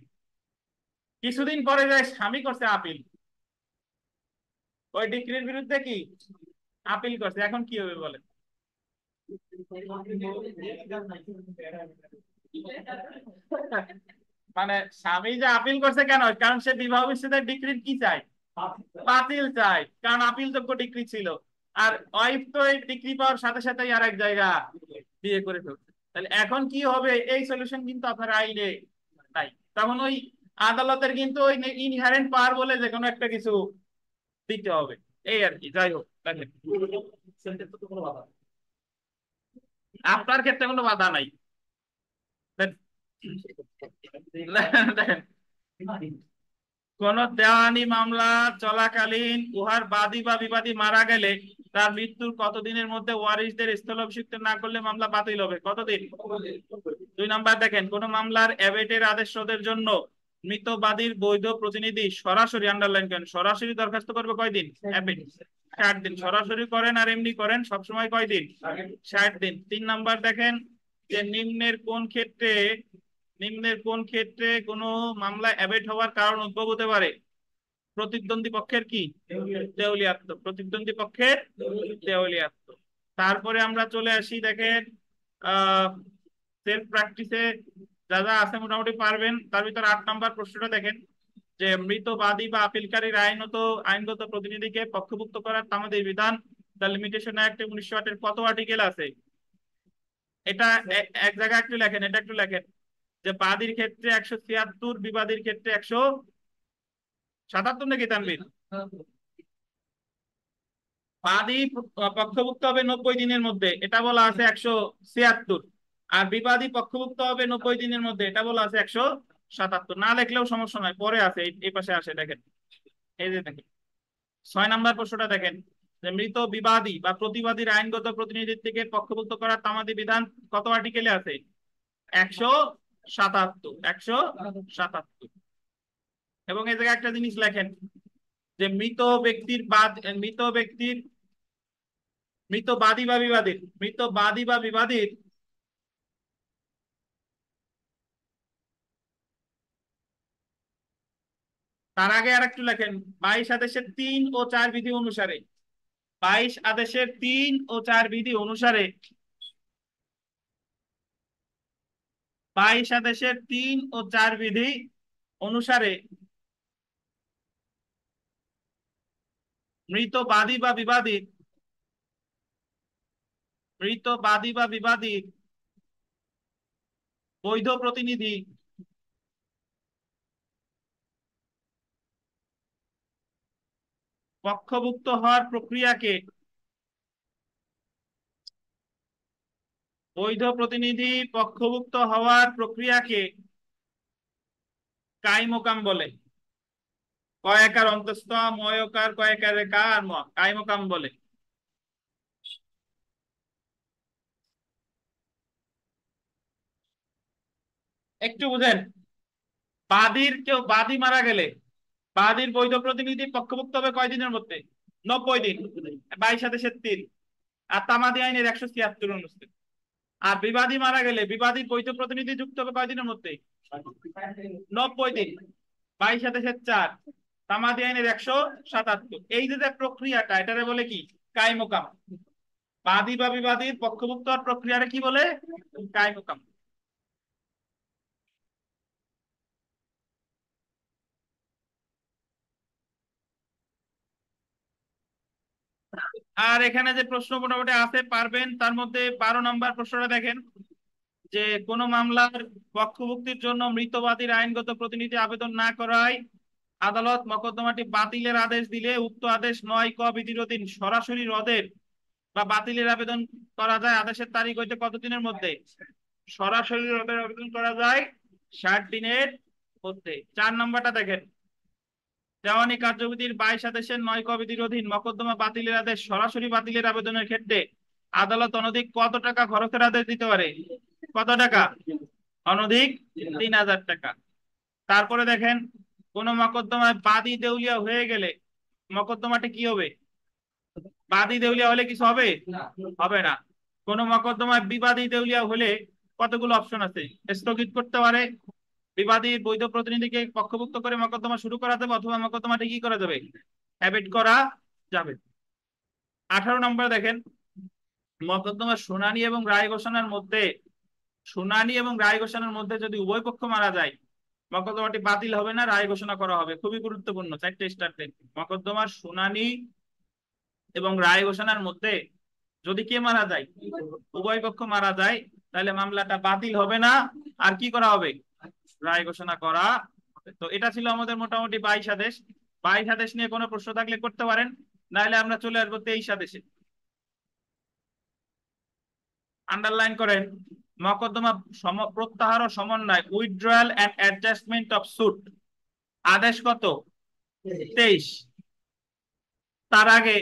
S1: কিছুদিন পরে যায় স্বামী করছে আপিল, ওই ডিক্রির বিরুদ্ধে কি আপিল করছে। এখন কি হবে বলে? মানে স্বামী যে আপিল করছে কেন? কারণ সে বিবাহ বিচ্ছেদের ডিক্রির কি চাই, বাতিল চাই, কারণ আপিল যোগ্য ডিক্রি ছিল। আর ওয়াইফ তো এই ডিক্রি পাওয়ার সাথে সাথেই আর এক জায়গা বিয়ে করে ফেলছে। তাহলে এখন কি হবে? এই সলিউশন কিন্তু আপনার আইনে নাই। তখন ওই আদালতের কিন্তু ওই ইনহারেন্ট পাওয়ার বলে যে কোনো একটা কিছু দিতে হবে। এই আর কি। যাই হোক, দেখেন আপনার ক্ষেত্রে কোনো বাধা নাই। দেখেন, কোন দেওয়ানি মামলা চলাকালীন উহার বাদী বা বিবাদী মারা গেলে তার মৃত্যুর কতদিনের মধ্যে ওয়ারিশদের স্থলাভিষিক্ত না করলে মামলা বাতিল হবে? কতদিন? 2 নাম্বার দেখেন, কোন মামলার অ্যাবেটের আদেশ রদের জন্য মৃত বাদীর বৈধ প্রতিনিধি সরাসরি, আন্ডারলাইন করেন, সরাসরি দরখাস্ত করবে কয়দিন? অ্যাবেট 60 দিন। সরাসরি করেন আর এমনি করেন সবসময় কয়দিন? 60 দিন। 3 নাম্বার দেখেন যে নিম্নের কোন ক্ষেত্রে কোনো মামলা অ্যাবেট হওয়ার কারণ উদ্ভব হতে পারে? প্রতিদ্বন্দ্বী পক্ষের কি দেউলিয়াত্ব, প্রতিদ্বন্দ্বী পক্ষের দেউলিয়াত্ব। তারপরে আমরা চলে আসি, দেখেন আহ সেলফ প্র্যাকটিসে যা যা আছে মোটামুটি পারবেন। তার ভিতর 8 নাম্বার প্রশ্নটা দেখেন যে মৃত বাদী বা আপিলকারীর আইনগত প্রতিনিধিকে পক্ষভুক্ত করার তামাদি বিধান দ্য লিমিটেশন অ্যাক্ট 1908-এর কত আর্টিকেল আছে? এটা এক জায়গায় একটু লেখেন, এটা একটু লেখেন যে বাদীর ক্ষেত্রে 176, বিবাদীর ক্ষেত্রে 177 নাকি তানভীর? বাদী পক্ষভুক্ত হবে 90 দিনের মধ্যে, এটা বলা আছে 176। আর বিবাদী পক্ষভুক্ত হবে 90 দিনের মধ্যে, এটা বলা আছে 177। না লিখলেও সমস্যা নয়, পরে আছে এই পাশে আসে, দেখেন এই যে দেখেন 6 নাম্বার প্রশ্নটা দেখেন যে মৃত বিবাদী বা প্রতিবাদীর আইনগত প্রতিনিধিত্বকে পক্ষভুক্ত করার তামাদি বিধান কত আর্টিকেলে আছে? 177, 177। এবং এই জায়গায় একটা জিনিস লেখেন যে মৃত বাদী বা বিবাদীর তার আগে আর একটু লেখেন 22 আদেশের 3 ও 4 বিধি অনুসারে 22 আদেশের 3 ও 4 বিধি অনুসারে মৃত বাদী বা বিবাদীর বৈধ প্রতিনিধি পক্ষভুক্ত হওয়ার প্রক্রিয়াকে বৈধ প্রতিনিধি পক্ষভুক্ত হওয়ার প্রক্রিয়াকে কাইমোকাম বলে। কয়েকার অন্তস্থ ময়কার কয়েকার কার কাইমোকাম বলে। একটু বুঝেন, বাদী মারা গেলে বাদীর বৈধ প্রতিনিধি পক্ষভুক্ত হবে কয়দিনের মধ্যে? 90 দিন। 22 আদেশের 3 আর তামাদি আইনের 176 অনুচ্ছেদ। আর বিবাদী মারা গেলে বিবাদীর বৈধ প্রতিনিধি যুক্ত হবে কয়দিনের মধ্যে? 90 দিন। 22 আদেশের 4, তামাদি আইনের 177। এই যে প্রক্রিয়াটা, এটারে বলে কি? কাইমোকাম। বাদী বা বিবাদীর পক্ষভুক্ত হওয়ার প্রক্রিয়াটা কি বলে? কাইমোকাম। আর এখানে যে প্রশ্ন মোটামুটি আছে পারবেন, তার মধ্যে 12 নম্বর প্রশ্নটা দেখেন যে কোন মামলার পক্ষভুক্তির জন্য মৃতবাদীর আইনগত প্রতিনিধি আবেদন না করায় আদালত মোকদ্দমাটি বাতিলের আদেশ দিলে উক্ত আদেশ 9 ক বিধির অধীন সরাসরি রদের বা বাতিলের আবেদন করা যায় আদেশের তারিখ হইতে কতদিনের মধ্যে? সরাসরি রদের আবেদন করা যায় 60 দিনের মধ্যে। 4 নম্বরটা দেখেন, দেওয়ানি কার্যবিধির 22 আদেশের 9 ক বিধির অধীন মোকদ্দমা বাতিলের আদেশ সরাসরি বাতিলের আবেদনের ক্ষেত্রে আদালত অনধিক কত টাকা খরচের আদেশ দিতে পারে? কত টাকা? অনধিক 3000 টাকা। তারপরে দেখেন, কোন মকদ্দমায় বাদী দেউলিয়া হয়ে গেলে মকদ্দমাটি কি হবে? বাদী দেউলিয়া হলে কিছু হবে? হবে না। কোন মকদ্দমায় বিবাদী দেউলিয়া হলে কতগুলো অপশন আছে? স্থগিত করতে পারে, বিবাদীর বৈধ প্রতিনিধিকে পক্ষভুক্ত করে মকদ্দমা শুরু করা যাবে, অথবা মকদ্দমাটি কি করা যাবে? হ্যাবিট করা যাবে। 18 নম্বর দেখেন, মকদ্দমার শুনানি এবং রায় ঘোষণার মধ্যে যদি উভয় পক্ষ মারা যায় মকদ্দমাটি বাতিল হবে না, রায় ঘোষণা করা হবে। খুবই গুরুত্বপূর্ণ 4টে স্টারটেন। মকদ্দমার শুনানি এবং রায় ঘোষণার মধ্যে যদি কে মারা যায়, উভয় পক্ষ মারা যায়, তাহলে মামলাটা বাতিল হবে না, আর কি করা হবে? রায় ঘোষণা করা হবে। তো এটা ছিল আমাদের মোটামুটি 22 আদেশ। 22 আদেশ নিয়ে কোনো প্রশ্ন থাকলে করতে পারেন, নাহলে আমরা চলে আসবো 23 আদেশে। আন্ডারলাইন করেন, মকদ্দমা প্রত্যাহার ও সমন্বয় withdrawal and adjustment of suit আদেশ কত? 23। তার আগে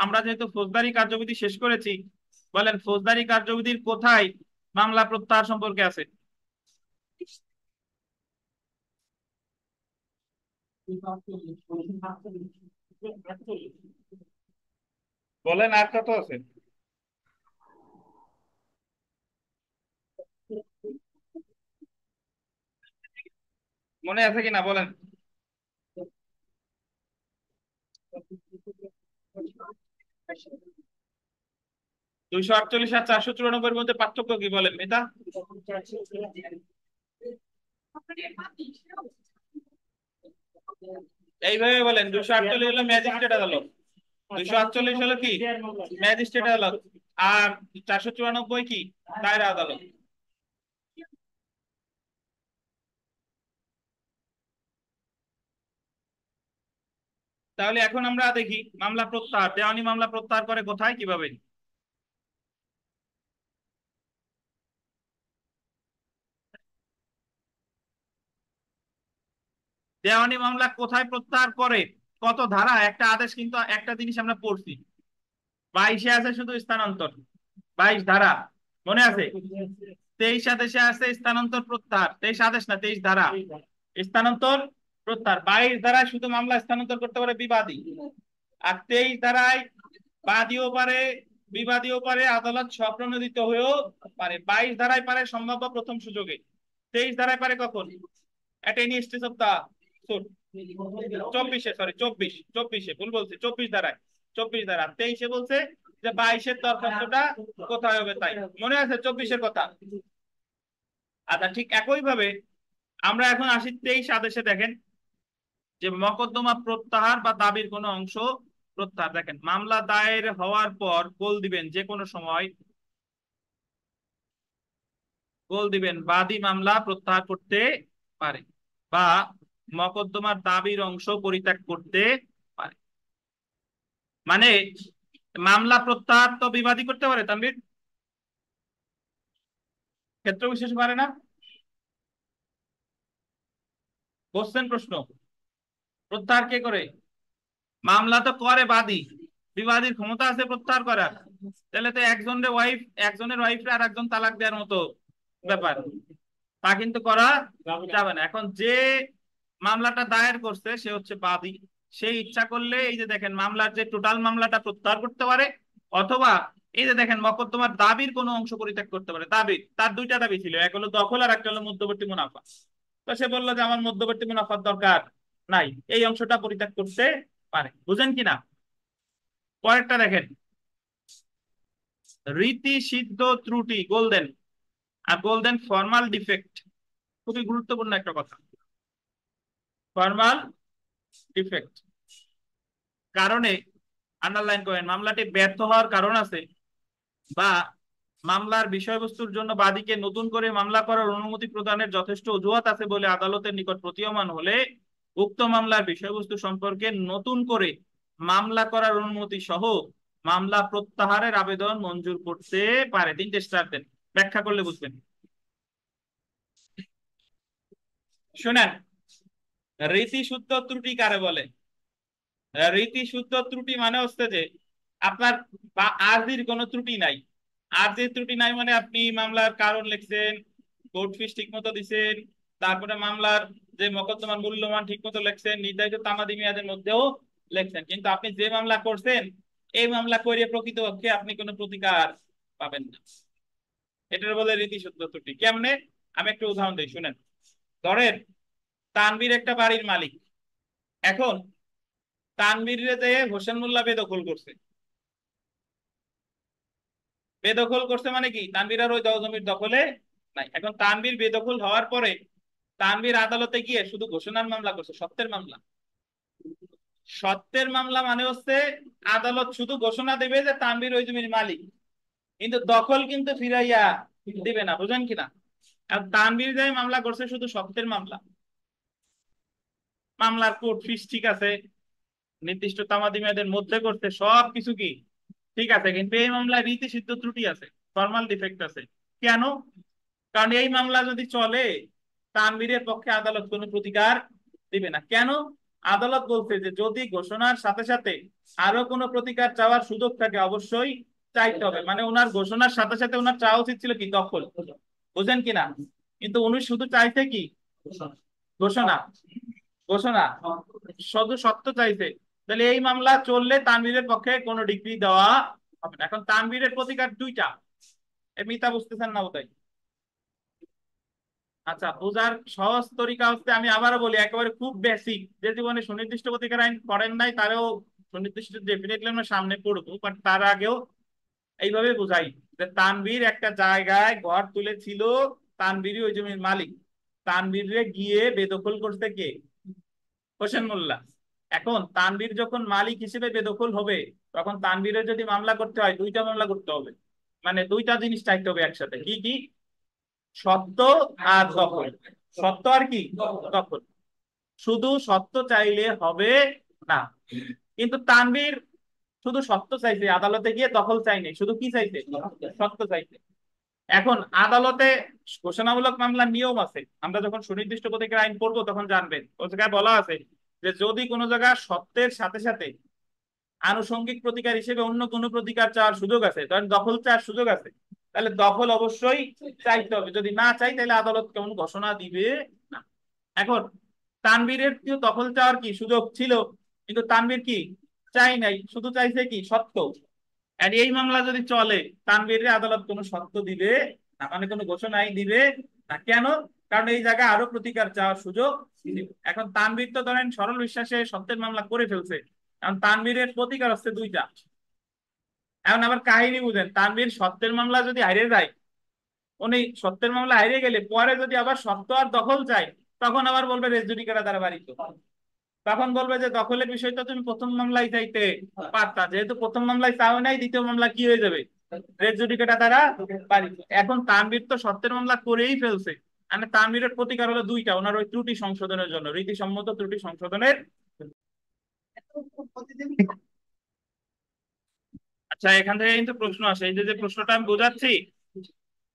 S1: আমরা যেহেতু ফৌজদারি কার্যবিধি শেষ করেছি, বলেন ফৌজদারি কার্যবিধির কোথায় মামলা প্রত্যাহার সম্পর্কে আছে? বলেন আর কত আছে? মনে আছে কিনা বলেন। 248 আর 494 মধ্যে পার্থক্য কি বলেন মেধা? এইভাবে বলেন, 248 হলো ম্যাজিস্ট্রেট আদালত, 248 হলো কি? ম্যাজিস্ট্রেট আদালত। আর 494 কি? দায়রা আদালত। তাহলে এখন আমরা দেখি মামলা প্রত্যাহার, দেওয়ানি মামলা প্রত্যাহার করে কোথায়, কিভাবে? দেওয়ানি মামলা কোথায় প্রত্যাহার করে, কত ধারা, একটা আদেশ কিন্তু একটা জিনিস আমরা পড়ছি, 22-এ আছে শুধু স্থানান্তর, 22 ধারা মনে আছে। 23 আদেশে আছে স্থানান্তর প্রত্যাহার, 23 আদেশ না, 23 ধারা স্থানান্তর প্রত্যাহার। 22 ধারায় শুধু মামলা স্থানান্তর করতে পারে বিবাদী, আর 23 ধারায় বাদীও পারে, বিবাদীও পারে, আদালত স্বপ্রণোদিত হয়েও পারে। 22 ধারায় পারে সম্ভাব্য প্রথম সুযোগে, 23 ধারায় পারে কখন? At any stage of the suit. 24-এ, সরি 24 ভুল বলছি, 24 ধারায়, 24 ধারা। 23-এ বলছে যে 22-এর দরখাস্তটা কোথায় হবে, তাই মনে আছে 24-এর কথা। আচ্ছা, ঠিক একই ভাবে আমরা এখন আসি 23 আদেশে। দেখেন যে মকদ্দমা প্রত্যাহার বা দাবির কোনো অংশ প্রত্যাহার। দেখেন, মামলা দায়ের হওয়ার পর গোল দিবেন, যে কোনো সময় গোল দিবেন বাদী মামলা প্রত্যাহার করতে পারে বা মকদ্দমার দাবির অংশ পরিত্যাগ করতে পারে। মানে মামলা প্রত্যাহার তো বিবাদী করতে পারে, তানভীর, ক্ষেত্র বিশেষ পারে না? কোশ্চেন, প্রশ্ন, প্রত্যাহার কে করে? মামলা তো করে বাদী, বিবাদীর ক্ষমতা আছে প্রত্যাহার করার। তাহলে তো একজনের ওয়াইফ আর একজন তালাক দেওয়ার মতো ব্যাপার, তা কিন্তু করা যাবে না। এখন যে মামলাটা দায়ের করছে সে হচ্ছে বাদী, সে ইচ্ছা করলে এই যে দেখেন মামলার যে টোটাল মামলাটা প্রত্যাহার করতে পারে, অথবা এই যে দেখেন মকদ্দমার দাবির কোনো অংশ পরিত্যাগ করতে পারে। তার দুইটা দাবি ছিল, এক হলো দখল আর একটা হলো মধ্যবর্তী মুনাফা। তো সে বললো যে আমার মধ্যবর্তী মুনাফার দরকার নাই, এই অংশটা পরিত্যাগ করতে পারে। বুঝেন কিনা? পরেরটা দেখেন, রীতি সিদ্ধ ত্রুটি গোল্ডেন, আর গোল্ডেন ফর্মাল ডিফেক্ট, খুবই গুরুত্বপূর্ণ একটা কথা। ফর্মাল ডিফেক্ট কারণে আন্ডারলাইন করেন, মামলাটি ব্যর্থ হওয়ার কারণ আছে বা মামলার বিষয়বস্তুর জন্য বাদীকে নতুন করে মামলা করার অনুমতি প্রদানের যথেষ্ট অজুহাত আছে বলে আদালতের নিকট প্রতীয়মান হলে উক্ত মামলার বিষয়বস্তু সম্পর্কে নতুন করে মামলা করার অনুমতি সহ মামলা প্রত্যাহারের আবেদন মঞ্জুর করতে পারে। তিনটে স্টার দেন, ব্যাখ্যা করলে বুঝবেন। শুনেন, রীতি শুদ্ধ ত্রুটি কারে বলে? রীতি শুদ্ধ ত্রুটি মানে হচ্ছে যে আপনার আর্জির কোনো ত্রুটি নাই। আর্জির ত্রুটি নাই মানে আপনি মামলার কারণ লিখছেন, কোর্ট ফিস ঠিক মতো দিচ্ছেন, তারপরে মামলার যে মোকদ্দমার মূল্যমান ঠিক মতো লিখছেন, নির্ধারিত তামাদি মেয়াদের মধ্যেও লিখছেন, কিন্তু আপনি যে মামলা করছেন এই মামলা করে প্রকৃতপক্ষে আপনি কোনো প্রতিকার পাবেন না। এটার বলে রীতি শুদ্ধ ত্রুটি। কেমনে? আমি একটা উদাহরণ দিই, শুনেন। ধরেন তানভীর একটা বাড়ির মালিক। এখন তানভীরে যে হোসেন মোল্লা বেদখল করছে। বেদখল করছে মানে কি, তানভীর আর ওই জমির দখলে নাই। এখন তানভীর বেদখল হওয়ার পরে তানভীর আদালতে গিয়ে শুধু ঘোষণার মামলা করছে, সত্যের মামলা। সত্যের মামলা মানে হচ্ছে আদালত শুধু ঘোষণা দেবে যে তানভীর ওই জমির মালিক, কিন্তু দখল কিন্তু ফিরাইয়া দিবে না। বুঝেন কিনা? আর তানভীর যে মামলা করছে শুধু সত্যের মামলা। মামলার কোর্ট ফিস ঠিক আছে, নির্দিষ্ট তামাদি মেয়াদের মধ্যে করতে, সবকিছু কি ঠিক আছে, কিন্তু এই মামলায় রীতি সিদ্ধ ত্রুটি আছে, ফর্মাল ডিফেক্ট আছে। কেন? কারণ এই মামলা যদি চলে তানভীরের পক্ষে আদালত কোনো প্রতিকার দিবে না। কেন? আদালত বলছে যে যদি ঘোষণার সাথে সাথে আরো কোনো প্রতিকার চাওয়ার সুযোগ থাকে অবশ্যই চাইতে হবে। মানে ওনার ঘোষণার সাথে সাথে ওনার চাওয়া উচিত ছিল কি, দখল। বুঝেন কিনা? কিন্তু উনি শুধু চাইছে কি, ঘোষণা। ঘোষণা, শুধু সত্য চাইছে। তাহলে এই মামলা চললে তানভীরের পক্ষে কোনো ডিগ্রি দেওয়া হবে না। এখন তানভীরের প্রতিকার দুইটা। মিতা বুঝতেছেন না বোধহয়? আচ্ছা, বোঝার সহজ তরিকা হচ্ছে, আমি আবারও বলি, একেবারে খুব বেসিক, যে জীবনে সুনির্দিষ্ট প্রতিকার আইন করেন নাই তারও সুনির্দিষ্ট ডেফিনেটলি আমরা সামনে পড়বো, বাট তার আগেও এইভাবে বুঝাই যে তানভীর একটা জায়গায় ঘর তুলেছিল, তানভীরই ওই জমির মালিক। তানভীরে গিয়ে বেদখল করতে কে? হোসেন মোল্লা। এখন তানভীর যখন মালিক হিসেবে বেদখল হবে তখন তানভীরের যদি মামলা করতে হয় দুইটা মামলা করতে হবে। মানে দুইটা জিনিস চাইতে হবে একসাথে। কি কি? সত্য আর দখল। সত্য আর কি? দখল। শুধু সত্য চাইলে হবে না। কিন্তু তানভীর শুধু সত্য চাইছে, আদালতে গিয়ে দখল চাইনি, শুধু কি চাইছে? সত্য চাইছে। এখন আদালতে ঘোষণামূলক মামলার নিয়ম আছে, আমরা যখন সুনির্দিষ্ট প্রতিকার আইন পড়বো তখন জানবেন। ও জায়গায় বলা আছে যে যদি কোনো জায়গায় সত্যের সাথে সাথে আনুষঙ্গিক প্রতিকার হিসেবে অন্য কোনো প্রতিকার চাওয়ার সুযোগ আছে, ধরেন দখল চাওয়ার সুযোগ আছে, তাহলে দখল অবশ্যই চাইতে হবে। যদি না চাই তাহলে আদালত কেমন ঘোষণা দিবে না। এখন তানভীরের কি দখল চাওয়ার কি সুযোগ ছিল, কিন্তু তানভীর কি চাই নাই, শুধু চাইছে কি সত্য। আর এই মামলা যদি চলে তানভীরের আদালত কোনো সত্য দিবে না, মানে কোনো ঘোষণাই দিবে না। কেন? কারণ এই জায়গায় আরো প্রতিকার চাওয়ার সুযোগ ছিল। এখন তানভীর তো ধরেন সরল বিশ্বাসে সত্যের মামলা করে ফেলছে, কারণ তানভীরের প্রতিকার হচ্ছে দুইটা। এখন আবার কাহিনী বুঝেন, তানভীর সত্যের মামলা যদি হারিয়ে যায়, উনি সত্যের মামলা হারিয়ে গেলে পরে যদি আবার সত্য আর দখল চাই, তখন আবার বলবে রেস জুডিকাটা তারা বাড়িত। তখন বলবে যে দখলের বিষয়টা তুমি প্রথম মামলায় চাইতে পারতা, যেহেতু প্রথম মামলায় চাও নাই, দ্বিতীয় মামলা কি হয়ে যাবে? রেস জুডিকাটা তারা বাড়িত। এখন তানভীর তো সত্যের মামলা করেই ফেলছে, মানে তানভীরের প্রতিকার হলো দুইটা, ওনার ওই ত্রুটি সংশোধনের জন্য, রীতিসম্মত ত্রুটি সংশোধনের। আচ্ছা, এখান থেকে কিন্তু প্রশ্ন আসে, এই যে যে প্রশ্নটা আমি বোঝাচ্ছি,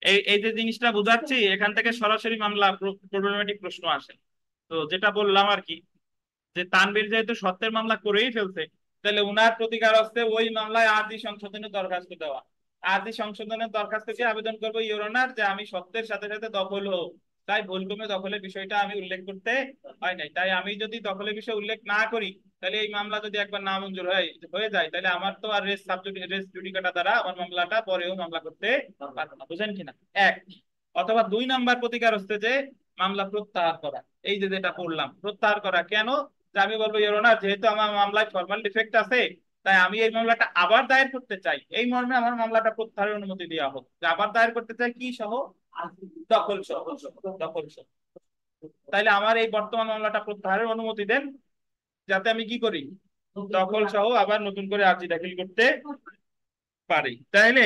S1: এই এই যে জিনিসটা বোঝাচ্ছি, এখান থেকে সরাসরি মামলা প্রবলেমেটিক প্রশ্ন আসে। তো যেটা বললাম আর কি, যে তানভীর যেহেতু সত্যের মামলা করেই ফেলছে, তাহলে উনার প্রতিকার হচ্ছে ওই মামলায় আরজি সংশোধনের দরখাস্ত দেওয়া। আরজি সংশোধনের দরখাস্ত দিয়ে আবেদন করবো, ইওর অনার, যে আমি সত্যের সাথে সাথে দখল হোক, তাই ভুলক্রমে দখলের বিষয়টা আমি উল্লেখ করতে হয় নাই, তাই আমি যদি দখলের বিষয় উল্লেখ না করি তাহলে এই মামলা যদি একবার নামঞ্জুর হয়ে যায় তাহলে আমার তো আর রেস জুডিকাটা দ্বারা আমার মামলাটা পরেও মামলা করতে পারবো না। বুঝেন কিনা? এক। অথবা দুই নাম্বার প্রতিকার হচ্ছে যে মামলা প্রত্যাহার করা। এই যে যেটা করলাম, প্রত্যাহার করা। কেন? যে আমি বলবো ইওর অনার, যেহেতু আমার মামলায় ফর্মাল ডিফেক্ট আছে, তাই আমি এই মামলাটা আবার দায়ের করতে চাই, এই মর্মে আমার মামলাটা প্রত্যাহারের অনুমতি দেওয়া হোক। যে আবার দায়ের করতে চাই কি সহ? দখল সহ। দখল সহ। তাইলে আমার এই বর্তমান মামলাটা প্রত্যাহারের অনুমতি দেন, যাতে আমি কি করি, দখল সহ আবার নতুন করে আর্জি দাখিল করতে পারি। তাইলে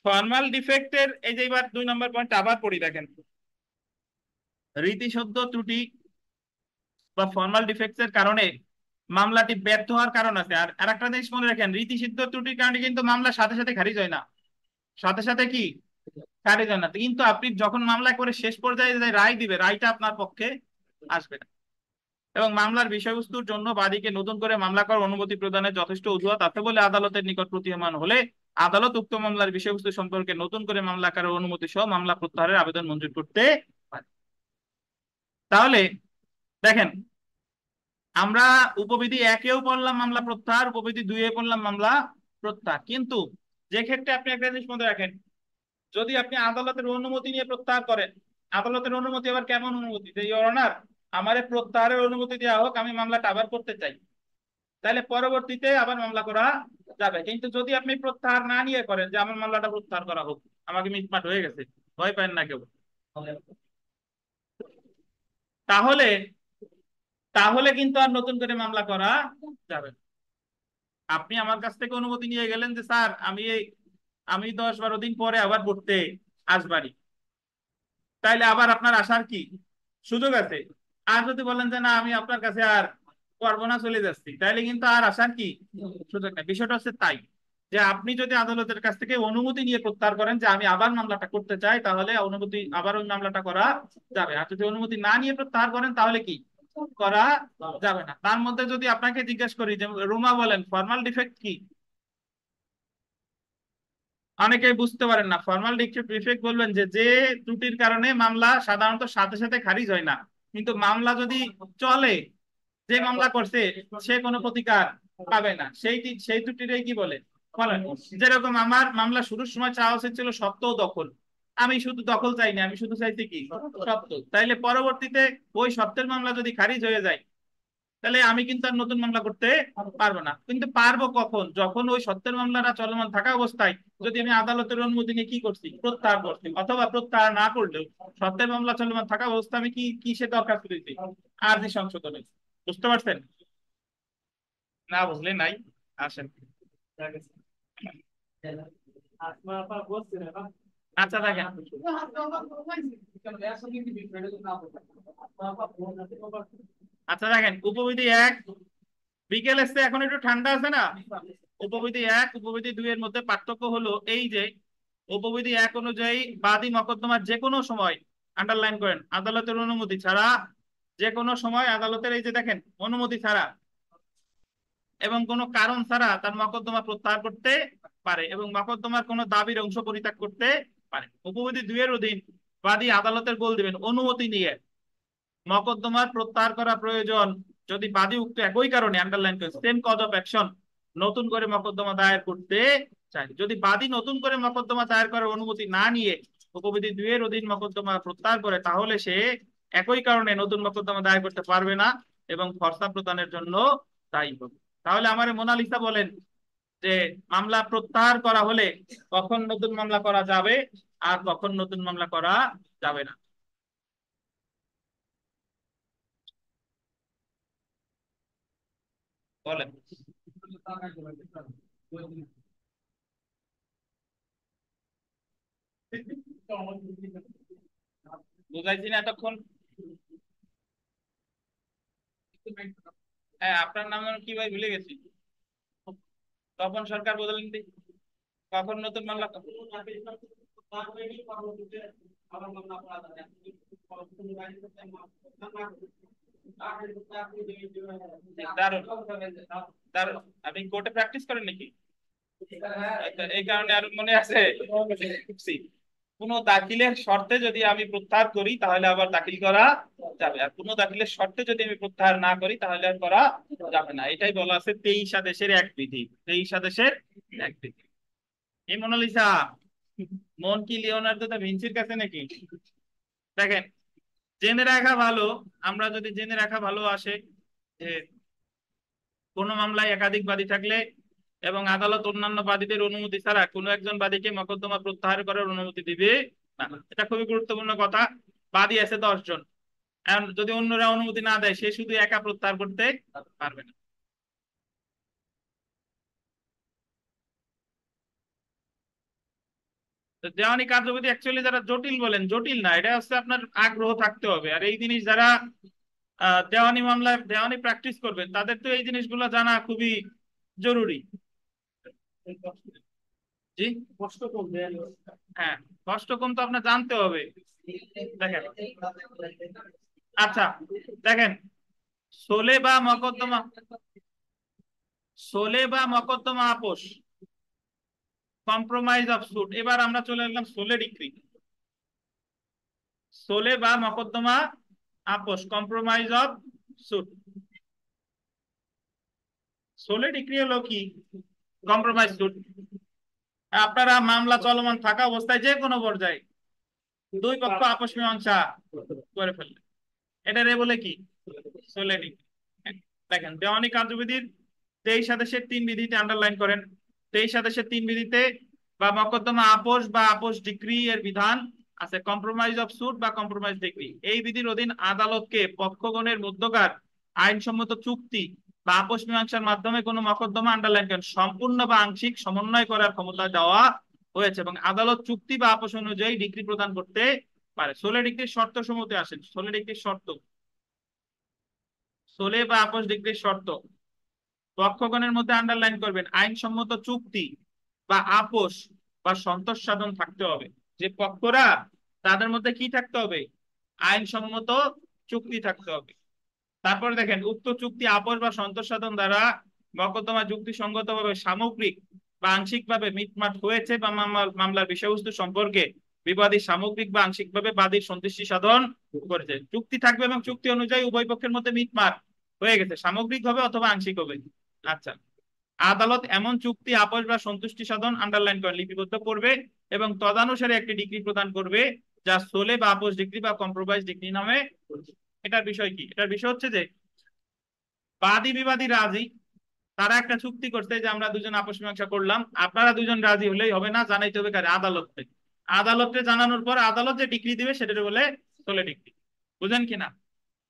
S1: ফর্মাল ডিফেক্টের এই যে এবার 2 নম্বর পয়েন্ট আবার পড়ি, দেখেন রীতিশব্দ ত্রুটি বা ফর্মাল ডিফেক্টস এর কারণে মামলাটি ব্যর্থ হওয়ার কারণ আছে। আর আরেকটা জিনিস মনে রাখেন, রীতিসিদ্ধ ত্রুটির কারণে কিন্তু মামলা সাথে সাথে খারিজ হয় না, সাথে সাথে কি খারিজ হয় না। কিন্তু আপনি যখন মামলা করে শেষ পর্যায়ে যে রায় দিবে, রায়টা আপনার পক্ষে আসবে না। এবং মামলার বিষয়বস্তুর জন্য বাদীকে নতুন করে মামলা করার অনুমতি প্রদানের যথেষ্ট অজুহাত আছে বলে আদালতের নিকট প্রতীয়মান হলে আদালত উক্ত মামলার বিষয়বস্তু সম্পর্কে নতুন করে মামলা করার অনুমতি সহ মামলা প্রত্যাহারের আবেদন মঞ্জুর করতে পারে। তাহলে দেখেন, আমরা উপবিধি একেও পড়লাম মামলা প্রত্যাহার, উপবিধি 2 এ পড়লাম মামলা প্রত্যাহার। কিন্তু যে ক্ষেত্রে আপনি একটা জিনিস মনে রাখেন, যদি আপনি আদালতের অনুমতি নিয়ে প্রত্যাহার করেন, আদালতের অনুমতি আবার কেমন অনুমতি, যে ইওর অনার আমারে প্রত্যাহারের অনুমতি দেওয়া হোক, আমি মামলাটা আবার করতে চাই, তাহলে পরবর্তীতে আবার মামলা করা যাবে। কিন্তু যদি আপনি প্রত্যাহার না নিয়ে করেন যে আমার মামলাটা প্রত্যাহার করা হোক, আমাকে মিটমাট হয়ে গেছে, ভয় পাবেন না কেউ, তাহলে তাহলে কিন্তু আর নতুন করে মামলা করা যাবে না। আপনি আমার কাছ থেকে অনুমতি নিয়ে গেলেন যে স্যার আমি 10-12 দিন পরে আবার পড়তে আসবানি, তাইলে আবার আপনার আসার কি সুযোগ আছে। আর যদি বলেন যে না আমি আপনার কাছে আর করবো না, চলে যাচ্ছি, তাইলে কিন্তু আর আসার কি সুযোগ নেই। বিষয়টা হচ্ছে তাই, যে আপনি যদি আদালতের কাছ থেকে অনুমতি নিয়ে প্রত্যাহার করেন যে আমি আবার মামলাটা করতে চাই, তাহলে অনুমতি আবার ওই মামলাটা করা যাবে। আর যদি অনুমতি না নিয়ে প্রত্যাহার করেন তাহলে কি করা যাবে না। তার মধ্যে যদি আপনাকে জিজ্ঞেস করি যে রুমা বলেন ফর্মাল ডিফেক্ট কি, অনেকেই বুঝতে পারেন না। ফর্মাল ডিফেক্ট বলবেন যে যে ত্রুটির কারণে মামলা সাধারণত সাথে সাথে খারিজ হয় না, কিন্তু মামলা যদি চলে, যে মামলা করছে সে কোনো প্রতিকার পাবে না, সেই ত্রুটিটাই কি বলে বলেন। যেরকম আমার মামলা শুরুর সময় চাওয়া উচিত ছিল সত্য ও দখল, আমি শুধু দখল চাইনি, আমি শুধু চাইছি কি সত্য। তাইলে পরবর্তীতে ওই সত্যের মামলা যদি খারিজ হয়ে যায়, তাহলে আমি কিন্তু আর নতুন মামলা করতে পারবো না। কিন্তু পারবো কখন, যখন ওই সত্যের মামলাটা চলমান থাকা অবস্থায় যদি আমি আদালতের অনুমতি নিয়ে কি করছি প্রত্যাহার করছি, অথবা প্রত্যাহার না করলেও সত্যের মামলা চলমান থাকা অবস্থা আমি কি কিসে দরখাস্ত দিচ্ছি, আরজি সংশোধনে। বুঝতে পারছেন? না বুঝলে নাই, আসেন। আচ্ছা দেখেন, আচ্ছা দেখেন উপবিধি 1 বিকেল এসছে, এখন একটু ঠান্ডা আছে না। উপবিধি 1 উপবিধি 2 এর মধ্যে পার্থক্য হলো এই যে উপবিধি 1 অনুযায়ী বাদী মকদ্দমার যে কোনো সময়, আন্ডারলাইন করেন, আদালতের অনুমতি ছাড়া, যে কোনো সময় আদালতের এই যে দেখেন অনুমতি ছাড়া এবং কোনো কারণ ছাড়া তার মকদ্দমা প্রত্যাহার করতে পারে এবং মকদ্দমার কোনো দাবির অংশ পরিত্যাগ করতে পারে। উপবিধি 2 এর অধীন বাদী আদালতের বল দিবেন অনুমতি নিয়ে মকদ্দমার প্রত্যাহার করা প্রয়োজন যদি বাদী উক্ত একই কারণে, আন্ডারলাইন করে, সেম কজ অফ অ্যাকশন, নতুন করে মকদ্দমা দায়ের করতে চায়। যদি বাদী নতুন করে মকদ্দমা দায়ের করার অনুমতি না নিয়ে উপবিধি 2 এর অধীন মকদ্দমা প্রত্যাহার করে, তাহলে সে একই কারণে নতুন মকদ্দমা দায়ের করতে পারবে না এবং খরচা প্রদানের জন্য দায়ী হবে। তাহলে আমার মোনালিসা বলেন যে মামলা প্রত্যাহার করা হলে কখন নতুন মামলা করা যাবে আর কখন নতুন মামলা করা যাবে না। বলেন। বুঝাইছি না এতক্ষণ? হ্যাঁ, আপনার নাম যেন কি ভাই ভুলে গেছি। তপন সরকার বদলেন দি, কখন নতুন মামলা দারুন, দারুন। আপনি কোর্টে প্র্যাকটিস করেন নাকি? এই কারণে আর মনে আছে কোন দাখিলের শর্তে যদি আমি প্রত্যাহার করি তাহলে আবার দাখিল করা যাবে, আর কোন দাখিলের শর্তে যদি আমি প্রত্যাহার না করি তাহলে আর করা যাবে না। এটাই বলা আছে 23 আদেশের এক বিধি, 23 আদেশের এক বিধি। এই মোনালিসা, মন কি লিওনার্দো দা ভিঞ্চির কাছে নাকি? দেখেন, জেনে রাখা ভালো, আমরা যদি জেনে রাখা ভালো আসে যে কোন মামলায় একাধিক বাদী থাকলে এবং আদালত অন্যান্য বাদীদের অনুমতি ছাড়া কোনো একজন বাদীকে মকদ্দমা প্রত্যাহার করার অনুমতি দিবে না। এটা খুবই গুরুত্বপূর্ণ কথা। বাদী আছে 10 জন, এখন যদি অন্যরা অনুমতি না দেয় সে শুধু একা প্রত্যাহার করতে পারবে না। তো দেওয়ানি কার্যবিধি অ্যাকচুয়ালি যারা জটিল বলেন, জটিল না, এটা হচ্ছে আপনার আগ্রহ থাকতে হবে। আর এই জিনিস যারা দেওয়ানি মামলায় দেওয়ানি প্র্যাকটিস করবেন তাদের তো এই জিনিসগুলো জানা খুবই জরুরি। জি, কষ্ট কমবে। হ্যাঁ, কষ্ট কম তো আপনার জানতে হবে। দেখেন, আচ্ছা দেখেন, সোলে বা মকদ্দমা, সোলে বা মকদ্দমা আপোষ, কম্প্রোমাইজ অফ সুট। এবার আমরা চলে এলাম সোলে ডিক্রি। সোলে বা মকদ্দমা আপোষ, কম্প্রোমাইজ অফ সুট। সোলে ডিক্রি হলো কি? Compromise suit. আপনারা মামলা চলমান থাকা অবস্থায় যে কোনো পর্যায়ে দুই পক্ষ আপোষ মীমাংসা করে ফেললে এটারে বলে কি? সোলে ডিক্রি। দেখেন, দেওয়ানি কার্যবিধির 23 আদেশের 3 বিধিতে আন্ডারলাইন করেন। 23 আদেশের 3 বিধিতে বা মকদ্দমা আপোষ বা আপোষ ডিক্রি এর বিধান আছে কম্প্রোমাইজ অফ সুট বা কম্প্রোমাইজ ডিক্রি। এই বিধির অধীন আদালতকে পক্ষগণের মধ্যকার আইনসম্মত চুক্তি বা আপোষ মীমাংসার মাধ্যমে কোনো মকদ্দমা, আন্ডারলাইন করেন, সম্পূর্ণ বা আংশিক সমন্বয় করার ক্ষমতা দেওয়া হয়েছে এবং আদালত চুক্তি বা আপোষ অনুযায়ী ডিক্রি প্রদান করতে পারে। সোলে ডিক্রির শর্ত সমূহে আসেন। সোলে ডিক্রির শর্ত, সোলে বা আপোষ ডিক্রির শর্ত পক্ষগণের মধ্যে আন্ডারলাইন করবেন আইনসম্মত চুক্তি বা আপোষ বা সন্তোষ সাধন থাকতে হবে। যে পক্ষরা, তাদের মধ্যে কি থাকতে হবে? আইনসম্মত চুক্তি থাকতে হবে। তারপর দেখেন, উক্ত চুক্তি, আপোষ বা সন্তোষ সাধন দ্বারা মকদ্দমা যুক্তিসঙ্গতভাবে সামগ্রিক বা আংশিকভাবে মিটমাট হয়েছে বা মামলার বিষয়বস্তু সম্পর্কে বিবাদী সামগ্রিক বা আংশিকভাবে বাদীর সন্তুষ্টি সাধন করেছে। চুক্তি থাকবে এবং চুক্তি অনুযায়ী উভয় পক্ষের মধ্যে মিটমাট হয়ে গেছে, সামগ্রিক হবে অথবা আংশিক হবে। আচ্ছা, আদালত এমন চুক্তি, আপোষ বা সন্তুষ্টি সাধন আন্ডারলাইন করে লিপিবদ্ধ করবে এবং তদানুসারে একটি ডিগ্রি প্রদান করবে যা সোলে বা আপোষ ডিগ্রি বা কম্প্রোমাইজ ডিগ্রি নামে। এটার বিষয় কি? এটার বিষয় হচ্ছে যে বাদী বিবাদী রাজি, তারা একটা চুক্তি করছে যে আমরা দুজন আপোষ মীমাংসা করলাম, আপনারা দুজন রাজি হলেই হবে না, জানাইতে হবে কারে? আদালতকে। আদালতকে জানানোর পর আদালত যে ডিগ্রি দিবে সেটা বলে সোলে ডিগ্রি। বুঝেন কিনা?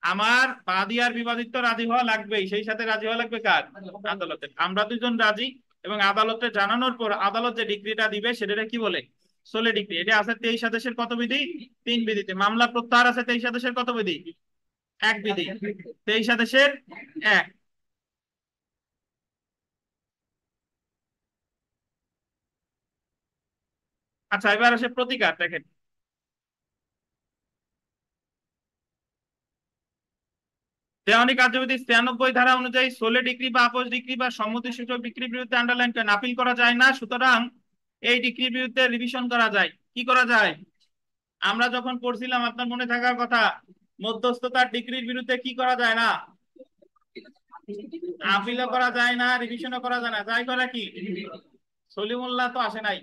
S1: আমার বাদী আর বিবাদিত রাজি হওয়া লাগবেই, সেই সাথে রাজি হওয়া লাগবে কার? আদালতের। আমরা দুজন রাজি এবং আদালতে জানানোর পর আদালত যে ডিগ্রিটা দিবে সেটা কি বলে? সোলে ডিগ্রি। এটা আছে 23 আদেশের কত বিধি? 3 বিধিতে। মামলা প্রত্যাহার আছে 23 আদেশের কত বিধি? 1 বিধি। 23 আদেশের 1। আচ্ছা, এবার আসে প্রতিকার। দেখেন, দেওয়ানি কার্যবিধি 93 ধারা অনুযায়ী সোলে ডিগ্রি বা আপোষ ডিগ্রি বা সম্মতিসূচক ডিগ্রির বিরুদ্ধে আন্ডারলাইন করেন আপিল করা যায় না। সুতরাং এই ডিগ্রির বিরুদ্ধে রিভিশন করা যায়। কি করা যায়? আমরা যখন পড়ছিলাম, আপনার মনে থাকার কথা, মধ্যস্থতার ডিগ্রির বিরুদ্ধে কি করা যায় না? আপিলও করা যায় না, রিভিশনও করা যায় না। যাই করা কি? সলিমুল্লাহ তো আসে নাই,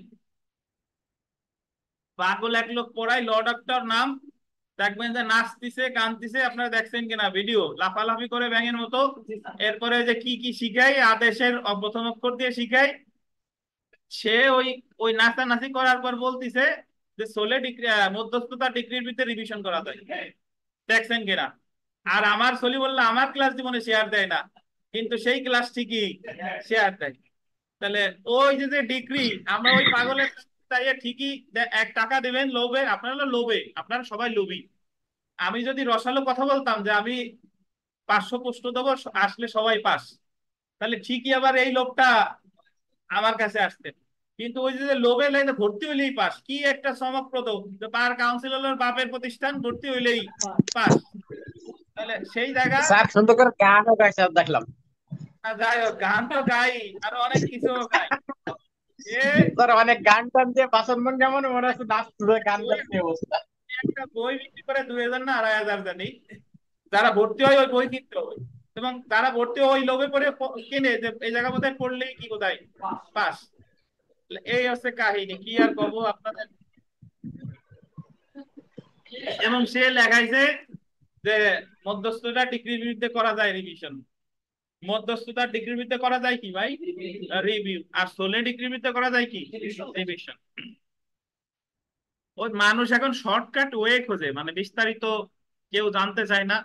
S1: পাগল এক লোক পড়াই, ল ডক্টর নাম, দেখবেন যে নাচতিছে কানতিছে, আপনারা দেখছেন কিনা ভিডিও, লাফালাফি করে ব্যাঙের মতো। এরপরে যে কি কি শিখাই, আদেশের প্রথম অক্ষর দিয়ে শিখাই। সে ওই ওই নাচানাচি করার পর বলতিছে যে সোলে ডিগ্রি, মধ্যস্থতা ডিগ্রির ভিতরে রিভিশন করা যায়। দেখছেন কিনা? আর আমার সলি বললো আমার ক্লাস জীবনে শেয়ার দেয় না, কিন্তু সেই ক্লাস ঠিকই শেয়ার দেয়। তাহলে ওই যে যে ডিগ্রি, আমরা ওই পাগলের তাই ঠিকই 1 টাকা দেবেন লোভে, আপনারা হলো লোভে, আপনারা সবাই লোভী। আমি যদি রসালো কথা বলতাম যে আমি 500 প্রশ্ন দেবো, আসলে সবাই পাস, তাহলে ঠিকই আবার এই লোকটা আমার কাছে আসতেন। কিন্তু ওই যে লোভে লাইনে ভর্তি হইলেই পাস, কি একটা চমকপ্রদ যে পার কাউন্সিলর বাপের প্রতিষ্ঠান, ভর্তি হইলেই পাস। তাহলে সেই জায়গা।
S2: স্যার সুন্দর করে গানও গাইছে দেখলাম।
S1: যাই হোক, গান তো গাই, আরো অনেক কিছু গাই। এ
S2: স্যার অনেক গান টান দিয়ে বাসন মন কেমন মনে হচ্ছে নাচতে গান
S1: ওই
S2: গাচ্ছে অবস্থা।
S1: একটা বই বিক্রি করে 2000 না 2500 জানি, যারা ভর্তি হয় ওই বই কিনতে হবে। এবং তারা ভর্তি হয় ওই লোভে পড়ে কিনে যে এই জায়গা বোধহয় পড়লেই কি কোথায় পাস। এই হচ্ছে কাহিনী, কি আর কব আপনাদের। এবং সে লেখাইছে যে মধ্যস্থতা ডিগ্রির বিরুদ্ধে করা যায় রিভিশন। মধ্যস্থতার ডিগ্রির বিরুদ্ধে করা যায় কি ভাই? রিভিউ। আর সোলে ডিগ্রির বিরুদ্ধে করা যায় কি? রিভিশন। ওই মানুষ এখন শর্টকাট ওয়ে খোঁজে, মানে বিস্তারিত কেউ জানতে চায় না।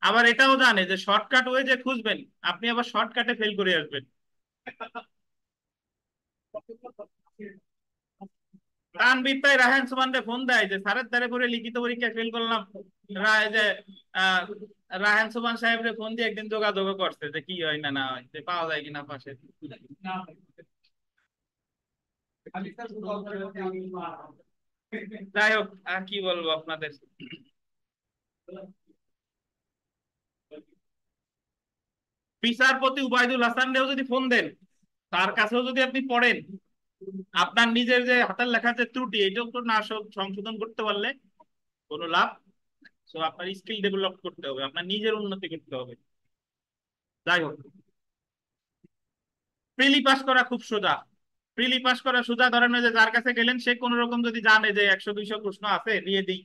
S1: আবার এটাও জানে যে শর্টকাট ওয়ে যে খুঁজবেন, আপনি আবার শর্টকাটে ফেল করে আসবেন। তা তানভীর তাই রায়হান সুমনকে ফোন দেয় যে স্যারের দ্বারে পরে লিখিত পরীক্ষা ফেল করলাম। যে আহ, রায়হান সুমান সাহেবরে ফোন দিয়ে একদিন যোগাযোগ করছে যে কি হয় না না হয়, যে পাওয়া যায় কিনা পাশে। যাই হোক, আর কি বলবো আপনাদের। বিচারপতি উবাইদুল হাসানকেও যদি ফোন দেন, তার কাছেও যদি আপনি পড়েন, আপনার নিজের যে হাতের লেখার যে ত্রুটি এটাও তো না সংশোধন করতে পারলে কোনো লাভ। তো আপনার স্কিল ডেভেলপ করতে হবে, আপনার নিজের উন্নতি করতে হবে। যাই হোক, প্রিলি পাস করা খুব সোজা। প্রিলি পাস করা সোজা, ধরেন যে যার কাছে গেলেন সে কোন রকম যদি জানে যে 100-200 প্রশ্ন আছে দিয়ে দিই,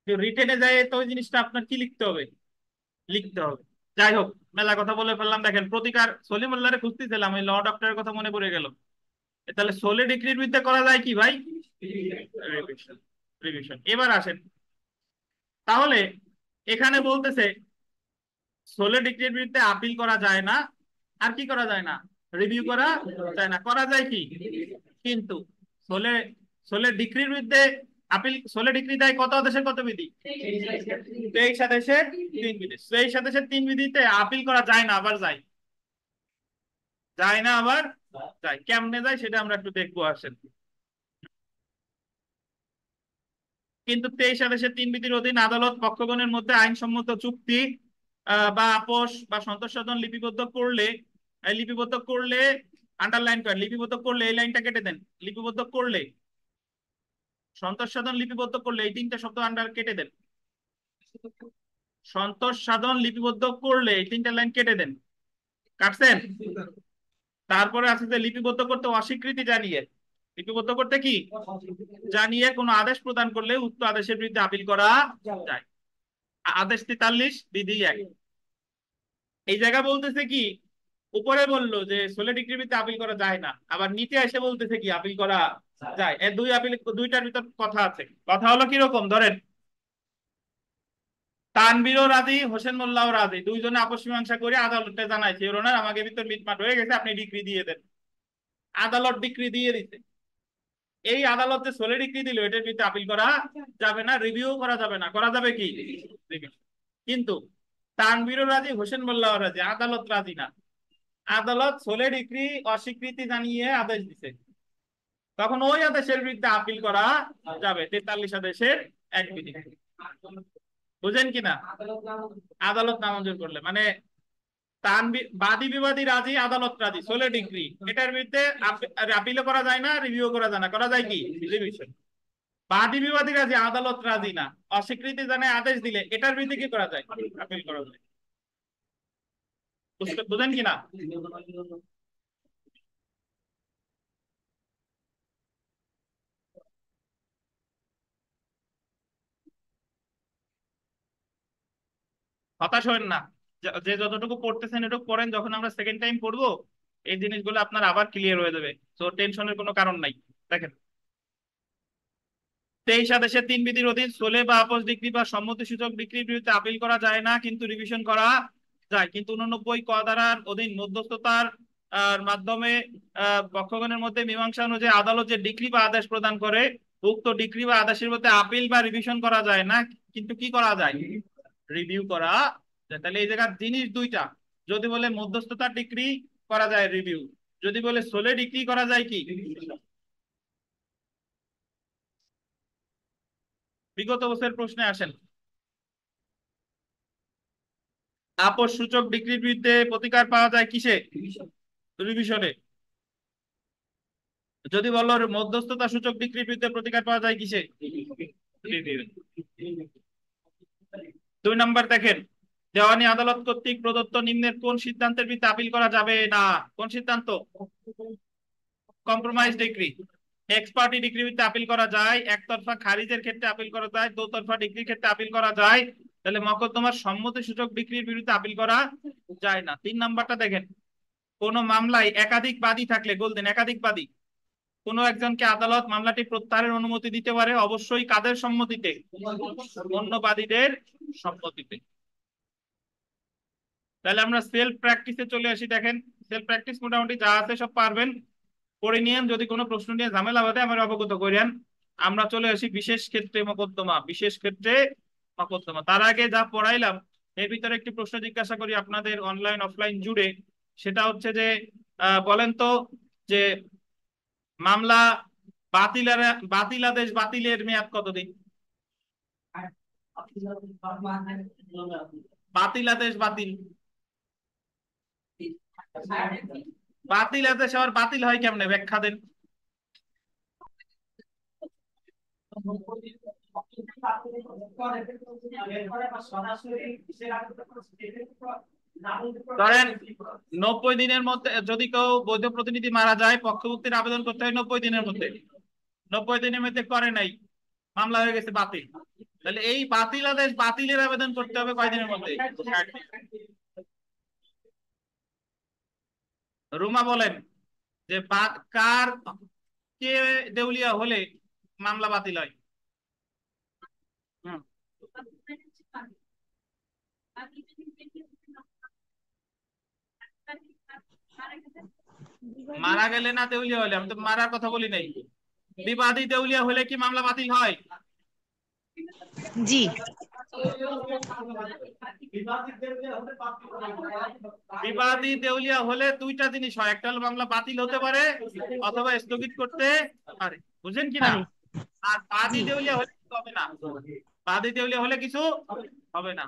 S1: রিটেনে যায় তো ওই জিনিসটা আপনার কি লিখতে হবে, লিখতে হবে। যাই হোক, মেলা কথা বলে ফেললাম। দেখেন প্রতিকার সলিমুল্লাহরে খুঁজতেছিলাম, ওই ল ডক্টরের কথা মনে পড়ে গেল। তাহলে সোলে ডিগ্রির বিদ্যা করা যায় কি ভাই? রিভিশন। রিভিশন। এবার আসেন, তাহলে এখানে বলতেছে সোলে ডিগ্রির বিরুদ্ধে আপিল করা যায় না। আর কি করা যায় না? রিভিউ করা যায় না। করা যায় কি? কিন্তু সোলে সোলে ডিগ্রির বিরুদ্ধে আপিল, সোলে ডিগ্রি দেয় কত আদেশের কত বিধি? 23 আদেশের 3 বিধি। 23 আদেশের 3 বিধিতে আপিল করা যায় না, আবার যায়। যায় না আবার যায়। কেমনে যায় সেটা আমরা একটু দেখবো, আসেন। কিন্তু 23 আদেশের 3 বিধির অধীন আদালত পক্ষগণের মধ্যে আইনসম্মত চুক্তি বা আপোষ বা সন্তোষ সাধন লিপিবদ্ধ করলে আন্ডারলাইন করেন, লিপিবদ্ধ করলে এই লাইনটা কেটে দেন। লিপিবদ্ধ করলে, সন্তোষ সাধন লিপিবদ্ধ করলে, এই তিনটা শব্দ আন্ডার কেটে দেন। সন্তোষ সাধন লিপিবদ্ধ করলে এই তিনটা লাইন কেটে দেন। কাটছেন? তারপরে আছে যে লিপিবদ্ধ করতে অস্বীকৃতি জানিয়ে, লিপিবদ্ধ করতে কি জানিয়ে কোনো আদেশ প্রদান করলে উক্ত আদেশের বিরুদ্ধে আপিল করা যায়। আদেশ 43 বিধি 1। এই জায়গা বলতেছে কি, উপরে বললো যে 16 ডিগ্রির ভিতরে আপিল করা যায় না, আবার নিচে এসে বলতেছে কি আপিল করা যায়। এই দুই আপিল, দুইটার ভিতর কথা আছে। কথা হলো কিরকম, ধরেন তানভীরও রাজি, হোসেন মোল্লাও রাজি, দুইজনে আপস মীমাংসা করে আদালতে জানাইছে ওর ওনার আমাকে ভিতর মিটমাট হয়ে গেছে, আপনি ডিগ্রি দিয়ে দেন। আদালত ডিগ্রি দিয়ে দিতে, এই আদালত যে 16 ডিগ্রি দিল এটার ভিতরে আপিল করা যাবে না, রিভিউ করা যাবে না। করা যাবে কি? Review। কিন্তু তানভীরও রাজি, হোসেন মোল্লাও রাজি, আদালত রাজি না। আদালত 16 ডিগ্রি অস্বীকৃতি জানিয়ে আদেশ দিছে, তখন ওই আদেশের বিরুদ্ধে আপিল করা যাবে 43 আদেশের 1 বিধি। বুঝেন কিনা? আদালত নামঞ্জুর করলে মানে বাদী বিবাদী রাজি, আদালত রাজি, 16 ডিগ্রি, এটার বিরুদ্ধে আপিলও করা যায় না, রিভিউ করা যায় না। করা যায় কি? রিভিশন। বাদী বিবাদী রাজি, আদালত রাজি না, অস্বীকৃতি জানায় আদেশ দিলে এটার বিরুদ্ধে কি করা যায়? আপিল করা যায়। বুঝেন কিনা? হতাশ হবেন না, যে যতটুকু পড়তেছেন এটুকু পড়েন, যখন আমরা সেকেন্ড টাইম পড়বো এই জিনিসগুলো আপনার আবার ক্লিয়ার হয়ে যাবে। তো টেনশনের কোনো কারণ নাই। দেখেন, 23 আদেশের 3 বিধির অধীন সোলে বা আপস ডিগ্রি বা সম্মতিসূচক ডিগ্রির বিরুদ্ধে আপিল করা যায় না, কিন্তু রিভিশন করা যায়। কিন্তু 89 ক ধারার অধীন মধ্যস্থতার মাধ্যমে পক্ষগণের মধ্যে মীমাংসা অনুযায়ী আদালত যে ডিগ্রি বা আদেশ প্রদান করে, উক্ত ডিগ্রি বা আদেশের মধ্যে আপিল বা রিভিশন করা যায় না, কিন্তু কি করা যায়? রিভিউ করা যায়। তাহলে এই জায়গার জিনিস দুইটা। যদি বলে মধ্যস্থতার ডিগ্রি করা যায় রিভিউ, যদি বলে সোলে ডিগ্রি করা যায় কি? বিগত বছরের প্রশ্নে আসেন, আপস সূচক ডিগ্রির বিরুদ্ধে প্রতিকার পাওয়া যায় কিসে? রিভিশনে। যদি বলো মধ্যস্থতা সূচক ডিগ্রির বিরুদ্ধে প্রতিকার পাওয়া যায় কিসে? রিভিউ। 2 নম্বর দেখেন, দেওয়ানি আদালত কর্তৃক প্রদত্ত নিম্নের কোন সিদ্ধান্তের বিরুদ্ধে আপিল করা যাবে না? কোন সিদ্ধান্ত? Compromise degree. এক্স পার্টি ডিগ্রির বিরুদ্ধে আপিল করা যায়, একতরফা খারিজের ক্ষেত্রে আপিল করা যায়, দোতরফা ডিগ্রির ক্ষেত্রে আপিল করা যায়। তাহলে মকদ্দমার সম্মতি সূচক ডিগ্রির বিরুদ্ধে আপিল করা যায় না। 3 নাম্বারটা দেখেন, কোন মামলায় একাধিক বাদী থাকলে, বলতেন একাধিক বাদী, কোন একজনকে আদালত মামলাটি প্রত্যাহারের অনুমতি দিতে পারে, অবশ্যই কাদের সম্মতিতে? অন্য বাদীদের সম্মতিতে। তাহলে আমরা সেলফ প্র্যাকটিসে চলে আসি। দেখেন, সেলফ প্র্যাকটিস মোটামুটি যা আছে সব পারবেন। পড়ে নিয়েন, যদি কোনো প্রশ্ন নিয়ে ঝামেলা বাধে আমার অবগত করেন। আমরা চলে আসি বিশেষ ক্ষেত্রে মোকদ্দমা। বিশেষ ক্ষেত্রে মোকদ্দমা, তার আগে যা পড়াইলাম এর ভিতরে একটি প্রশ্ন জিজ্ঞাসা করি আপনাদের অনলাইন অফলাইন জুড়ে। সেটা হচ্ছে যে বলেন তো যে মামলা বাতিলের বাতিলাদেশ বাতিলের মেয়াদ কতদিন? বাতিলাদেশ বাতিল, বাতিল আদেশ আবার বাতিল হয় কেমনে, ব্যাখ্যা দেন। ধরেন 90 দিনের মধ্যে যদি কেউ বৈধ প্রতিনিধি মারা যায়, পক্ষভুক্তির আবেদন করতে হয় 90 দিনের মধ্যে। 90 দিনের মধ্যে করে নাই, মামলা হয়ে গেছে বাতিল। তাহলে এই বাতিল আদেশ বাতিলের আবেদন করতে হবে কয়দিনের মধ্যে? 60 দিন। রুমা বলেন যে কার, কে দেউলিয়া হলে মামলা বাতিল হয়? হুম। মারা গেলে না দেউলিয়া হলে? আমি তো মারার কথা বলি নাই। বিবাদী দেউলিয়া হলে কি মামলা বাতিল হয়?
S3: জি।
S1: বিবাদী দেউলিয়া হলে দুইটা জিনিস হয়, একটা হলো মামলা বাতিল হতে পারে অথবা স্থগিত করতে পারে, বুঝেন কিনা?
S3: পারে।
S1: আর বাদী
S3: জি।
S1: দেউলিয়া হলে কিছু হবে না। বাদী দেউলিয়া হলে কিছু হবে না।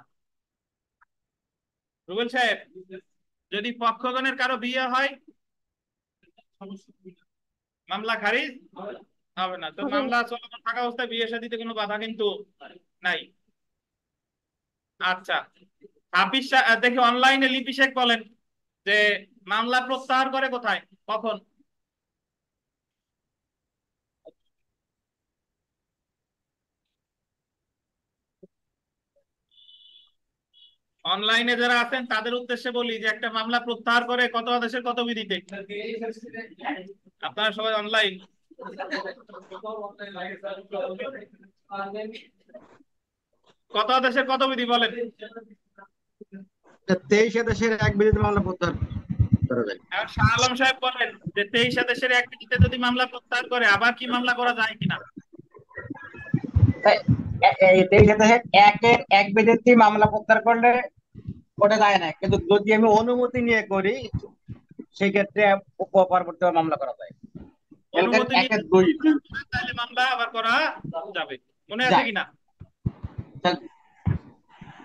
S1: রুবেল সাহেব, যদি পক্ষগণের কারো বিয়ে হয় মামলা খারিজ হবে না। তো
S3: হবে না।
S1: মামলা চলমান থাকা অবস্থায় বিয়ে শাদীতে কোনো বাধা কিন্তু নাই। আচ্ছা, দেখি অনলাইনে লিপি শেখ বলেন যে মামলা প্রত্যাহার করে কোথায়, কখন? অনলাইনে যারা আছেন তাদের উদ্দেশ্যে বলি যে একটা মামলা প্রত্যাহার করে কত আদেশের কত বিধিতে। আপনারা সবাই অনলাইন, কত আদেশের কত বিধি বলেন।
S2: 23 দেশের এক বিরুদ্ধে মামলা প্রত্যাহার করা যায়।
S1: এখন শাহ আলম সাহেব বলেন যে 23 আদেশের এক বিধিতে যদি মামলা প্রত্যাহার করে আবার কি মামলা করা যায় কিনা?
S2: এই 23 দেশের একের এক বিরুদ্ধে মামলা প্রত্যাহার করলে ওটা যায় না, কিন্তু যদি আমি অনুমতি নিয়ে করি সেক্ষেত্রে পরবর্তী মামলা করা যায়। এলাকার
S1: অনুমতি নিয়ে
S2: একের দুই
S1: তাহলে মামলা আবার করা যাবে, মনে আছে
S2: যায়।
S1: কিনা?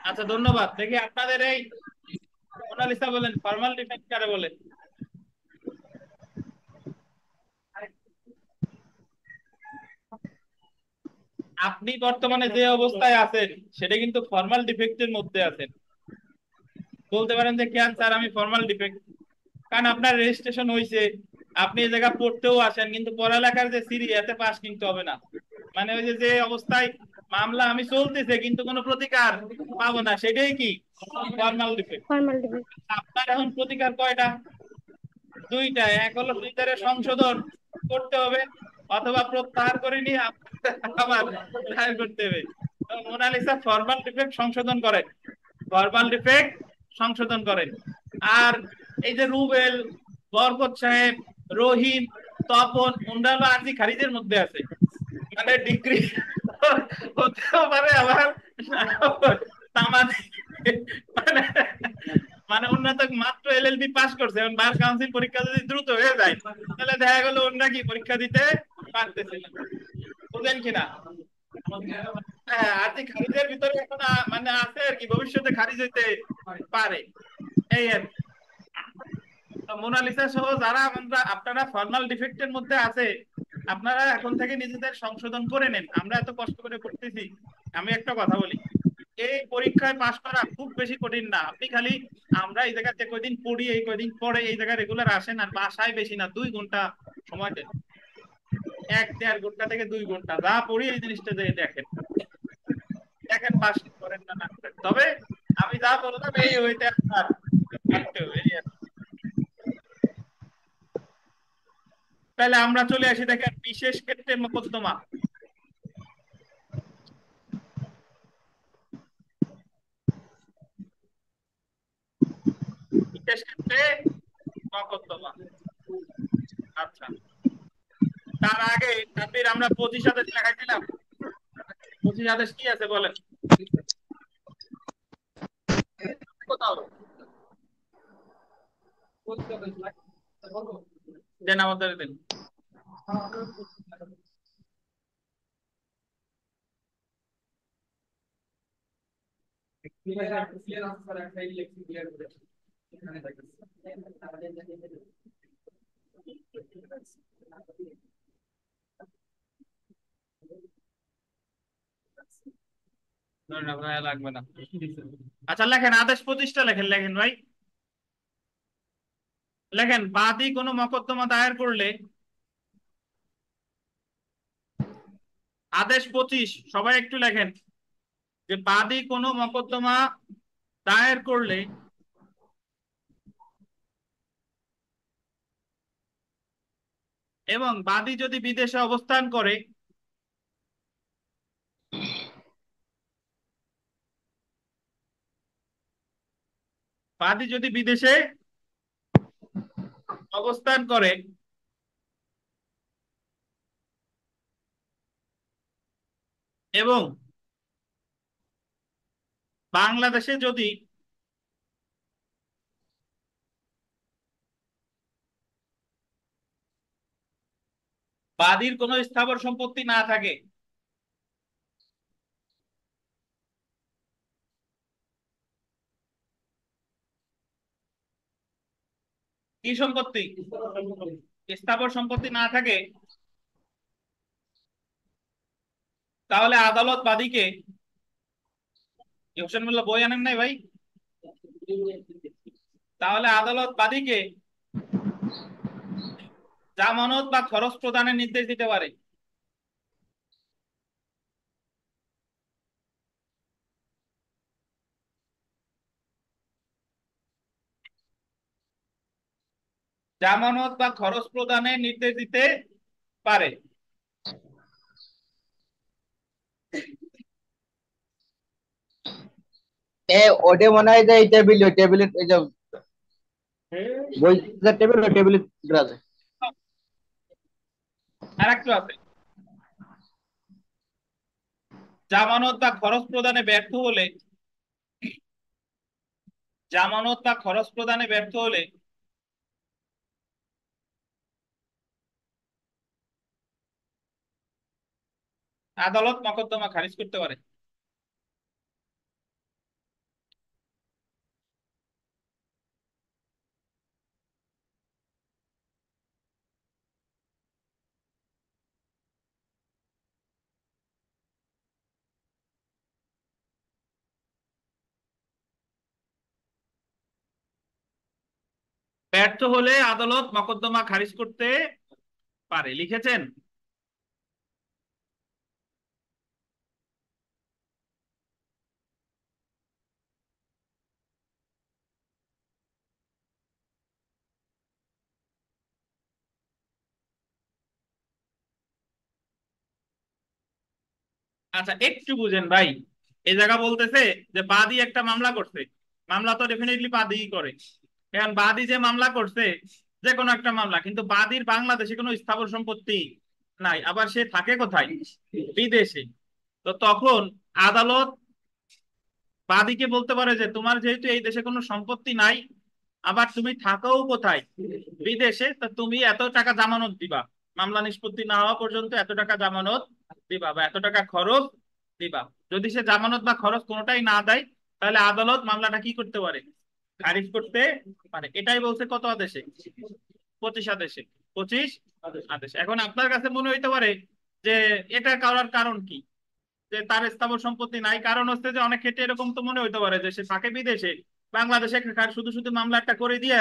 S1: আচ্ছা, ধন্যবাদ। দেখি আপনাদের এই মোনালিসা বলেন ফর্মাল ডিফেন্স কারে বলে? আপনি বর্তমানে যে অবস্থায় আছেন সেটা কিন্তু ফর্মাল ডিফেক্টের মধ্যে আছেন। বলতে পারেন যে কেন স্যার আমি ফর্মাল ডিফেক্ট, কারণ আপনার রেজিস্ট্রেশন হয়েছে, আপনি এই জায়গা পড়তেও আসেন, কিন্তু পড়ালেখার যে সিরি এতে পাস কিন্তু হবে না। মানে ওই যে যে অবস্থায় মামলা আমি চলতেছে কিন্তু কোনো প্রতিকার পাবো না, সেটাই কি ফর্মাল ডিফেক্ট।
S3: Formal degree.
S1: আপনার এখন প্রতিকার কয়টা? দুইটা, এক হলো ভিতরে সংশোধন করতে হবে অথবা প্রত্যাহার করে নিয়ে আবার দায়ের করতে হবে। তো মোনালিসা ফর্মাল ডিফেক্ট সংশোধন করেন, ফর্মাল ডিফেক্ট সংশোধন করেন। আর এই যে রুবেল, বরকত সাহেব, রহিম, তপন, ওনরা হলো আরজি খারিজের মধ্যে আছে, মানে ডিগ্রি হতেও পারে আবার তামাদি, মানে মানে অন্য তো মাত্র এলএলবি পাস করছে, এখন বার কাউন্সিল পরীক্ষা যদি দ্রুত হয়ে যায় তাহলে দেখা গেল অন্য কি পরীক্ষা দিতে পারতেছে না, বুঝলেন কিনা? হ্যাঁ, আর্থিক খারিজের ভিতরে এখন মানে আছে আর কি, ভবিষ্যতে খারিজ হইতে পারে, এই আর কি। তো মোনালিসা সহ যারা আপনারা ফর্মাল ডিফেক্টের মধ্যে আছে, আপনারা এখন থেকে নিজেদের সংশোধন করে নেন। আমরা এত কষ্ট করে পড়তেছি। আমি একটা কথা বলি, এই পরীক্ষায় পাশ করা খুব বেশি কঠিন না। আপনি খালি, আমরা এই জায়গাতে কয়দিন পড়ি, এই কয়দিন পরে এই জায়গায় রেগুলার আসেন, আর বাসায় বেশি না 2 ঘন্টা সময় দেন, 1-1.5 ঘন্টা থেকে 2 ঘন্টা যা পড়ি এই জিনিসটা যে দেখেন, দেখেন পাস করেন না না করেন। তবে আমি যা বললাম এই ওইটা আপনার থাকতে হবে, এই আর কি। তাহলে আমরা চলে আসি দেখেন বিশেষ ক্ষেত্রে মোকদ্দমা। বিশেষ ক্ষেত্রে মোকদ্দমা। আচ্ছা, তার আগে তানভীর আমরা 25 আদেশ লেখাইছিলাম। 25 আদেশ কি আছে বলেন? কোথাও দেন আমাদের দিন। না, ভাই লাগবে না। আচ্ছা লেখেন, আদেশ 25টা লেখেন, লেখেন ভাই লেখেন। বাদী কোনো মকদ্দমা দায়ের করলে, আদেশ 25 সবাই একটু লেখেন যে বাদী কোনো মকদ্দমা দায়ের করলে এবং বাদী যদি বিদেশে অবস্থান করে, বাদী যদি বিদেশে অবস্থান করে এবং বাংলাদেশে যদি বাদীর কোনো স্থাবর সম্পত্তি না থাকে, কি সম্পত্তি? স্থাবর সম্পত্তি না থাকে, তাহলে আদালত বাদীকে, হোসেন মোল্লা বই আনেন নাই ভাই, তাহলে আদালত বাদীকে জামানত বা খরচ প্রদানের নির্দেশ দিতে পারে। জামানত বা খরচ প্রদানের নির্দেশ দিতে পারে।
S2: ওটা মনে হয় যে এই টেবিল, ওই টেবিলের এই যে বই টেবিল, ওই টেবিলে আছে।
S1: আর একটু আছে, জামানত বা খরচ প্রদানে ব্যর্থ হলে, জামানত বা খরচ প্রদানে ব্যর্থ হলে আদালত মকদ্দমা খারিজ করতে পারে। ব্যর্থ হলে আদালত মকদ্দমা খারিজ করতে পারে, লিখেছেন? আচ্ছা একটু বুঝেন ভাই, এই জায়গা বলতেছে যে বাদী একটা মামলা করছে, মামলা তো ডেফিনেটলি বাদী করে। এখন বাদী যে মামলা করছে, যে কোনো একটা মামলা, কিন্তু বাদীর বাংলাদেশে কোনো স্থাবর সম্পত্তি নাই, আবার সে থাকে কোথায়? বিদেশে। তো তখন আদালত বাদীকে বলতে পারে যে তোমার যেহেতু এই দেশে কোনো সম্পত্তি নাই, আবার তুমি থাকো কোথায়? বিদেশে, তা তুমি এত টাকা জামানত দিবা, মামলা নিষ্পত্তি না হওয়া পর্যন্ত এত টাকা জামানত দিবা বা এত টাকা খরচ দিবা। যদি সে জামানত বা খরচ কোনোটাই না দেয়, তাহলে আদালত মামলাটা কি করতে পারে? খারিজ করতে পারে। এটাই বলছে কত আদেশে? 25 আদেশে। 25 আদেশ। এখন আপনার কাছে মনে হইতে পারে যে এটা করার কারণ কি, যে তার স্থাবর সম্পত্তি নাই। কারণ হচ্ছে যে অনেক ক্ষেত্রে এরকম তো মনে হইতে পারে যে সে থাকে বিদেশে, বাংলাদেশে শুধু শুধু মামলা একটা করে দিয়ে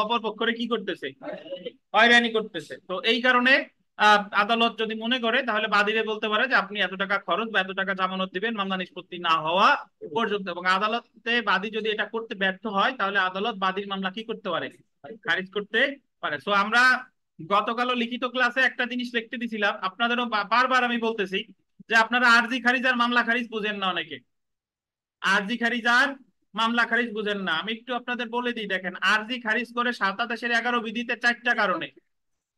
S1: অপর পক্ষরে কি করতেছে? হয়রানি করতেছে। তো এই কারণে আদালত যদি মনে করে, তাহলে বাদীরে বলতে পারে যে আপনি এত টাকা খরচ বা এত টাকা জামানত দিবেন মামলা নিষ্পত্তি না হওয়া পর্যন্ত। এবং আদালতে বাদী যদি এটা করতে ব্যর্থ হয়, তাহলে আদালত বাদীর মামলা কি করতে পারে? খারিজ করতে পারে। সো আমরা গতকালও লিখিত ক্লাসে একটা জিনিস লিখতে দিছিলাম, আপনাদেরও বারবার আমি বলতেছি যে আপনারা আরজি খারিজ আর মামলা খারিজ বুঝেন না অনেকে। আরজি খারিজ আর মামলা খারিজ বুঝেন না। আমি একটু আপনাদের বলে দিই, দেখেন আরজি খারিজ করে 7 আদেশের 11 বিধিতে 4টা কারণে।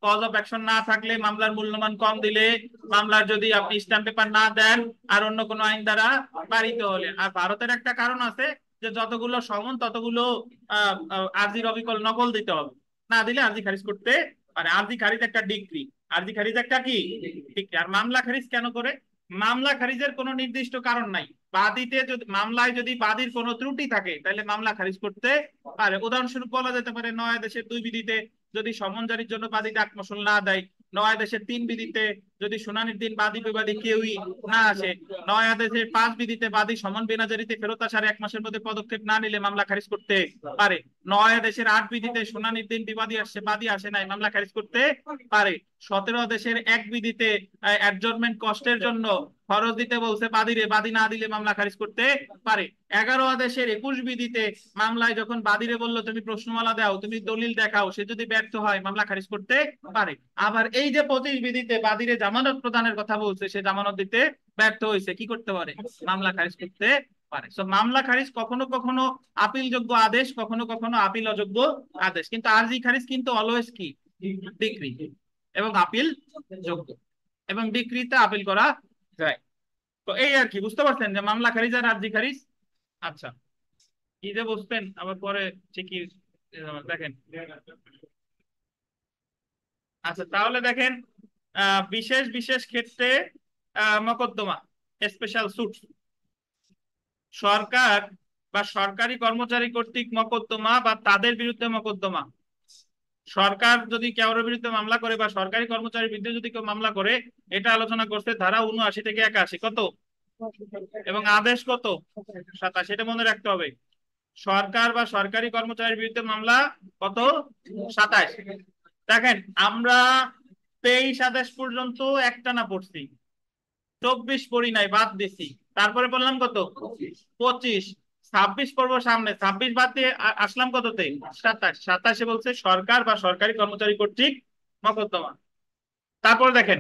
S1: কজ অফ অ্যাকশন না থাকলে, মামলার মূল্যমান কম দিলে, মামলার যদি আপনি স্ট্যাম্প পেপার না দেন, আর অন্য কোনো আইন দ্বারা পারিত হলে। আর ভারতের একটা কারণ আছে যে যতগুলো সমন ততগুলো আর্জির অবিকল নকল দিতে হবে, না দিলে আর্জি খারিজ করতে পারে। আর্জি খারিজ একটা ডিগ্রি, আর্জি খারিজ একটা কি ডিগ্রি। আর মামলা খারিজ কেন করে? মামলা খারিজের কোনো নির্দিষ্ট কারণ নাই। বাদীতে যদি মামলায় যদি বাদীর কোনো ত্রুটি থাকে তাহলে মামলা খারিজ করতে পারে। উদাহরণস্বরূপ বলা যেতে পারে ৯ আদেশের ২ বিধিতে যদি সমন জারির জন্য বাদী ডাক মশল না দেয়, ৯ আদেশের ৩ বিধিতে যদি শুনানির দিন বাদী বিবাদী কেউই না আসে, ৯ আদেশের ৫ বিধিতে বাদী সমন বিনা জারিতে ফেরত আসার ১ মাসের মধ্যে পদক্ষেপ না নিলে মামলা খারিজ করতে পারে। ৯ আদেশের ৮ বিধিতে শুনানির দিন বিবাদী আসছে, বাদী আসে নাই, মামলা খারিজ করতে পারে। ১৭ আদেশের ১ বিধিতে অ্যাডজর্নমেন্ট কষ্টের জন্য খরচ দিতে বলছে বাদীরে, বাদী না দিলে মামলা খারিজ করতে পারে। ১১ আদেশের ২১ বিধিতে মামলায় যখন বাদীরে বললো তুমি প্রশ্নমালা দাও, তুমি দলিল দেখাও, সে যদি ব্যর্থ হয় মামলা খারিজ করতে পারে। আবার এই যে ২৫ বিধিতে বাদীরে জামানত প্রদানের কথা বলছে, সে জামানত দিতে ব্যর্থ হয়েছে, কি করতে পারে? মামলা খারিজ করতে পারে। সো মামলা খারিজ কখনো কখনো আপিলযোগ্য আদেশ, কখনো কখনো আপিল অযোগ্য আদেশ। কিন্তু আরজি খারিজ কিন্তু অলওয়েজ কি ডিক্রি, এবং আপিল যোগ্য, এবং ডিক্রিতে আপিল করা যায়। তো এই আর কি, বুঝতে পারছেন যে মামলা খারিজ আর আরজি খারিজ। আচ্ছা, কি যে বুঝতেন আবার পরে ঠিকই দেখেন। আচ্ছা তাহলে দেখেন, বিশেষ বিশেষ ক্ষেত্রে মকদ্দমা, স্পেশাল সুট, সরকার বা সরকারি কর্মচারী কর্তৃক মকদ্দমা বা তাদের বিরুদ্ধে মকদ্দমা। সরকার যদি কারোর বিরুদ্ধে মামলা করে বা সরকারি কর্মচারীর বিরুদ্ধে যদি কেউ মামলা করে, এটা আলোচনা করছে ধারা ৭৯ থেকে ৮১ কত, এবং আদেশ কত ২৭, এটা মনে রাখতে হবে। সরকার বা সরকারি কর্মচারীর বিরুদ্ধে মামলা কত ২৭। দেখেন আমরা ২৩ আদেশ পর্যন্ত একটানা পড়ছি, ২৪ পড়ি নাই, বাদ দিছি, তারপরে বললাম কত ২৫, ২৬ পড়বো সামনে, ২৬ বাদ দিয়ে আসলাম কততে ২৭। ২৭-এ বলছে সরকার বা সরকারি কর্মচারী কর্তৃক মকদ্দমা। তারপর দেখেন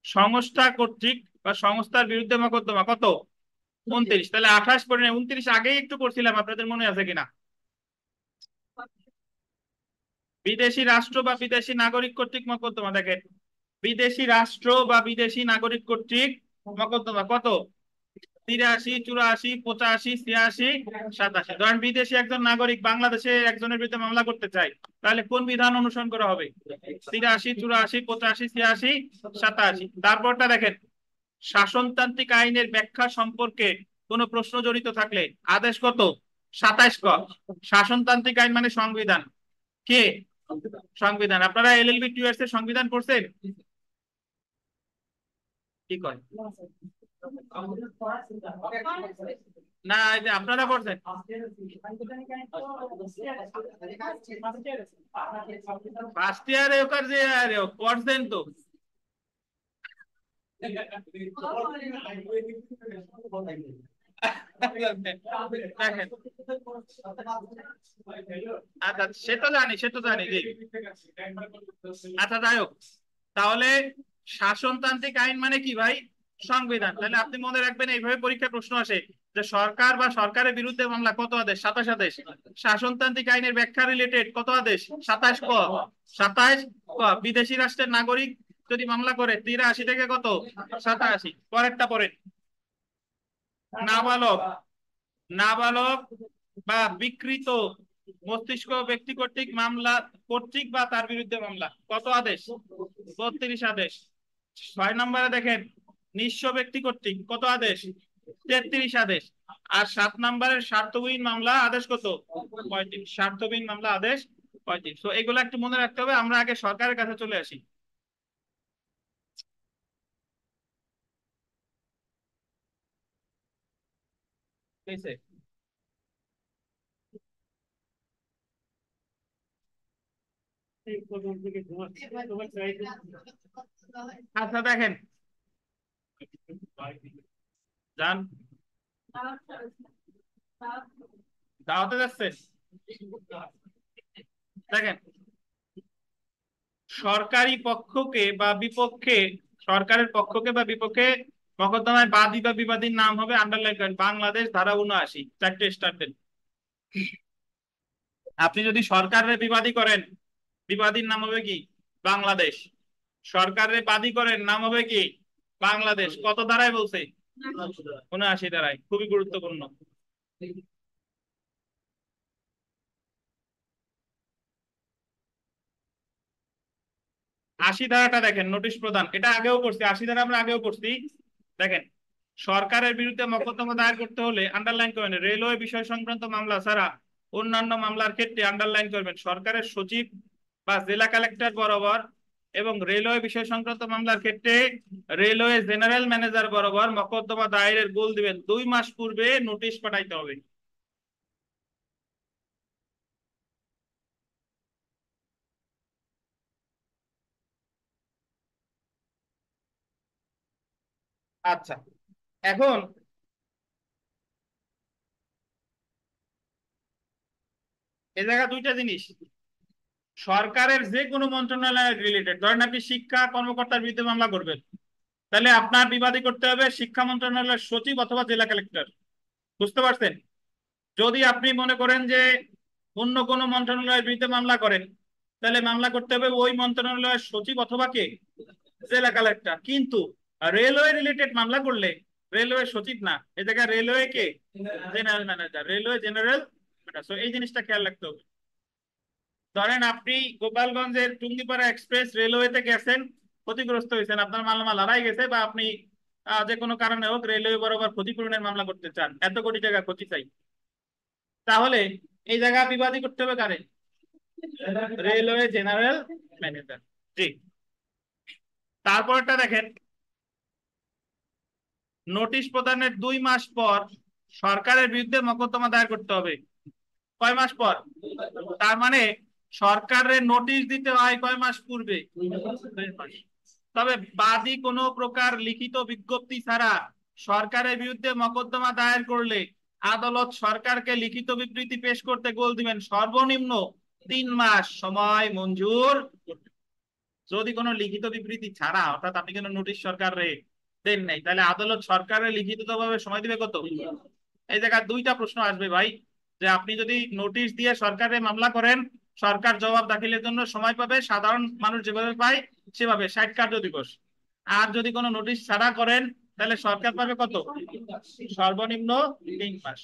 S1: সংস্থা কর্তৃক বা সংস্থার বিরুদ্ধে মকদ্দমা কত ২৯। তাহলে ২৮ পড়ে নাই, ২৯ আগেই একটু করছিলাম, আপনাদের মনে আছে কিনা? বিদেশি রাষ্ট্র বা বিদেশি নাগরিক কর্তৃক মকদ্দমা। দেখেন বিদেশি রাষ্ট্র বা বিদেশি নাগরিক কর্তৃক মকদ্দমা কত ৮৩, ৮৪, ৮৫, ৮৬, ৮৭। ধরেন বিদেশি একজন নাগরিক বাংলাদেশে একজনের বিরুদ্ধে মামলা করতে চায়, তাহলে কোন বিধান অনুসরণ করা হবে? ৮৩, ৮৪, ৮৫, ৮৬, ৮৭। তারপরটা দেখেন শাসনতান্ত্রিক আইনের ব্যাখ্যা সম্পর্কে কোনো প্রশ্ন জড়িত থাকলে আদেশ কত ২৭ ক। শাসনতান্ত্রিক আইন মানে সংবিধান, কে সংবিধান। আপনারা এলএলবি 2 ইয়ার্স এর সংবিধান পড়ছেন? কি কয় না, এই যে আপনারা পড়ছেন ফার্স্ট ইয়ারে, ওকার যে পড়ছেন তো। দেখেন আচ্ছা, সেটা জানি, সেটা জানি জি। আচ্ছা যাই হোক, তাহলে শাসনতান্ত্রিক আইন মানে কি ভাই? সংবিধান। তাহলে আপনি মনে রাখবেন, এইভাবে পরীক্ষায় প্রশ্ন আসে যে সরকার বা সরকারের বিরুদ্ধে মামলা কত আদেশ ২৭ আদেশ। শাসনতান্ত্রিক আইনের ব্যাখ্যা রিলেটেড কত আদেশ ২৭ ক। ২৭ ক। বিদেশি রাষ্ট্রের নাগরিক যদি মামলা করে ৮৩ থেকে কত ৮৭। পরেরটা পড়েন, নাবালক, নাবালক বা বিকৃত মস্তিষ্ক ব্যক্তি কর্তৃক মামলা কর্তৃক বা তার বিরুদ্ধে মামলা কত আদেশ ৩২ আদেশ। ৬ নম্বরে দেখেন নিঃস্ব ব্যক্তি কর্তৃক কত আদেশ ৩৩ আদেশ। আর ৭ নম্বরের স্বার্থবিহীন মামলা আদেশ কত ৩৫। স্বার্থবিহীন মামলা আদেশ ৩৫। তো এগুলো একটু মনে রাখতে হবে। আমরা আগে সরকারের কাছে চলে আসি। ঠিক আছে, আচ্ছা দেখেন যান দাওয়াতে যাচ্ছেন, দেখেন সরকারি পক্ষকে বা বিপক্ষে, সরকারের পক্ষকে বা বিপক্ষে মকদ্দমায় বাদী বা বিবাদীর নাম হবে, আন্ডারলাইন করেন, বাংলাদেশ ধারা ৭৯, 4টে স্টার দেন। আপনি যদি সরকারের বিবাদী করেন, বিবাদীর নাম হবে কি? বাংলাদেশ। সরকারের বাদী করেন নাম হবে কি? বাংলাদেশ। কত ধারায় বলছে? ৭৯ ধারায়। খুবই গুরুত্বপূর্ণ। আশি ধারাটা দেখেন, নোটিশ প্রদান, এটা আগেও করছি। ৮০ ধারা আমরা আগেও করছি। দেখেন, সরকারের বিরুদ্ধে মোকদ্দমা দায়ের করতে হলে আন্ডারলাইন করবেন রেলওয়ে বিষয় সংক্রান্ত মামলা ছাড়া অন্যান্য মামলার ক্ষেত্রে আন্ডারলাইন করবেন সরকারের সচিব বা জেলা কালেক্টর বরাবর, এবং রেলওয়ে বিষয় সংক্রান্ত মামলার ক্ষেত্রে রেলওয়ে জেনারেল ম্যানেজার বরাবর মোকদ্দমা দায়েরের গোল দিবেন 2 মাস পূর্বে নোটিশ পাঠাইতে হবে। আচ্ছা, এখন এ জায়গা দুইটা জিনিস। সরকারের যে কোনো মন্ত্রণালয়ের রিলেটেড, ধরেন আপনি শিক্ষা কর্মকর্তার বিরুদ্ধে মামলা করবেন, তাহলে আপনার বিবাদী করতে হবে শিক্ষা মন্ত্রণালয়ের সচিব অথবা জেলা কালেক্টর। বুঝতে পারছেন? যদি আপনি মনে করেন যে অন্য কোনো মন্ত্রণালয়ের বিরুদ্ধে মামলা করেন, তাহলে মামলা করতে হবে ওই মন্ত্রণালয়ের সচিব অথবা কে? জেলা কালেক্টর। কিন্তু রেলওয়ে রিলেটেড মামলা করলে রেলওয়ে সচিব না, এই জায়গায় রেলওয়ে কে? General manager, railway general manager. এই জিনিসটা খেয়াল রাখতে হবে। ধরেন আপনি গোপালগঞ্জের টুঙ্গিপাড়া এক্সপ্রেস রেলওয়েতে গেছেন, ক্ষতিগ্রস্ত হয়েছেন, আপনার মালামাল হারাই গেছে, বা আপনি যে কোনো কারণে হোক রেলওয়ে বরাবর ক্ষতিপূরণের মামলা করতে চান, এত কোটি টাকা ক্ষতি চাই, তাহলে এই জায়গা বিবাদী করতে হবে কারে? Railway general manager. জি। তারপরটা দেখেন, নোটিশ প্রদানের 2 মাস পর সরকারের বিরুদ্ধে মোকদ্দমা দায়ের করতে হবে। কয় মাস পর? তার মানে সরকারের নোটিশ দিতে হয় কয় মাস পূর্বে? 2 মাস। তবে বাদী কোনো প্রকার লিখিত বিজ্ঞপ্তি ছাড়া সরকারের বিরুদ্ধে মোকদ্দমা দায়ের করলে আদালত সরকারকে লিখিত বিবৃতি পেশ করতে গোল দিবেন সর্বনিম্ন 3 মাস সময় মঞ্জুর করবে। যদি কোনো লিখিত বিবৃতি ছাড়া, অর্থাৎ আপনি কোনো নোটিশ সরকারে দেন নাই, তাহলে আদালত সরকারের লিখিত ভাবে সময় দিবে কত? এই জায়গায় দুইটা প্রশ্ন আসবে ভাই, যে আপনি যদি নোটিশ দিয়ে সরকারে মামলা করেন, সরকার জবাব দাখিলের জন্য সময় পাবে সাধারণ মানুষ যেভাবে পায় সেভাবে 60 কার্য দিবস। আর যদি কোনো নোটিশ ছাড়া করেন, তাহলে সরকার পাবে কত? সর্বনিম্ন 3 মাস।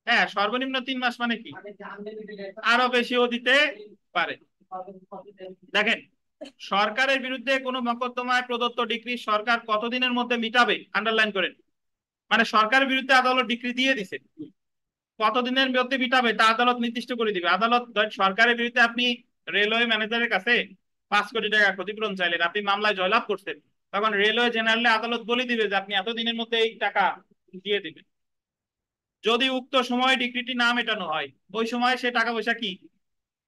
S1: হ্যাঁ, সর্বনিম্ন 3 মাস মানে কি? আরো বেশিও দিতে পারে। দেখেন, সরকারের বিরুদ্ধে কোনো মোকদ্দমায় প্রদত্ত ডিক্রি সরকার কতদিনের মধ্যে মিটাবে? আন্ডারলাইন করেন। মানে সরকারের বিরুদ্ধে আদালত ডিক্রি দিয়ে দিছে, কতদিনের মধ্যে মিটাবে তা আদালত নির্দিষ্ট করে দিবে। আদালত সরকারের বিরুদ্ধে, আপনি রেলওয়ে ম্যানেজারের কাছে 5 কোটি টাকা ক্ষতিপূরণ চাইলেন, আপনি মামলায় জয়লাভ করছেন, তখন রেলওয়ে জেনারেলে আদালত বলে দিবে যে আপনি এতদিনের মধ্যে এই টাকা দিয়ে দিবেন। যদি উক্ত সময় ডিক্রিটি না মেটানো হয়, ওই সময় সে টাকা পয়সা কি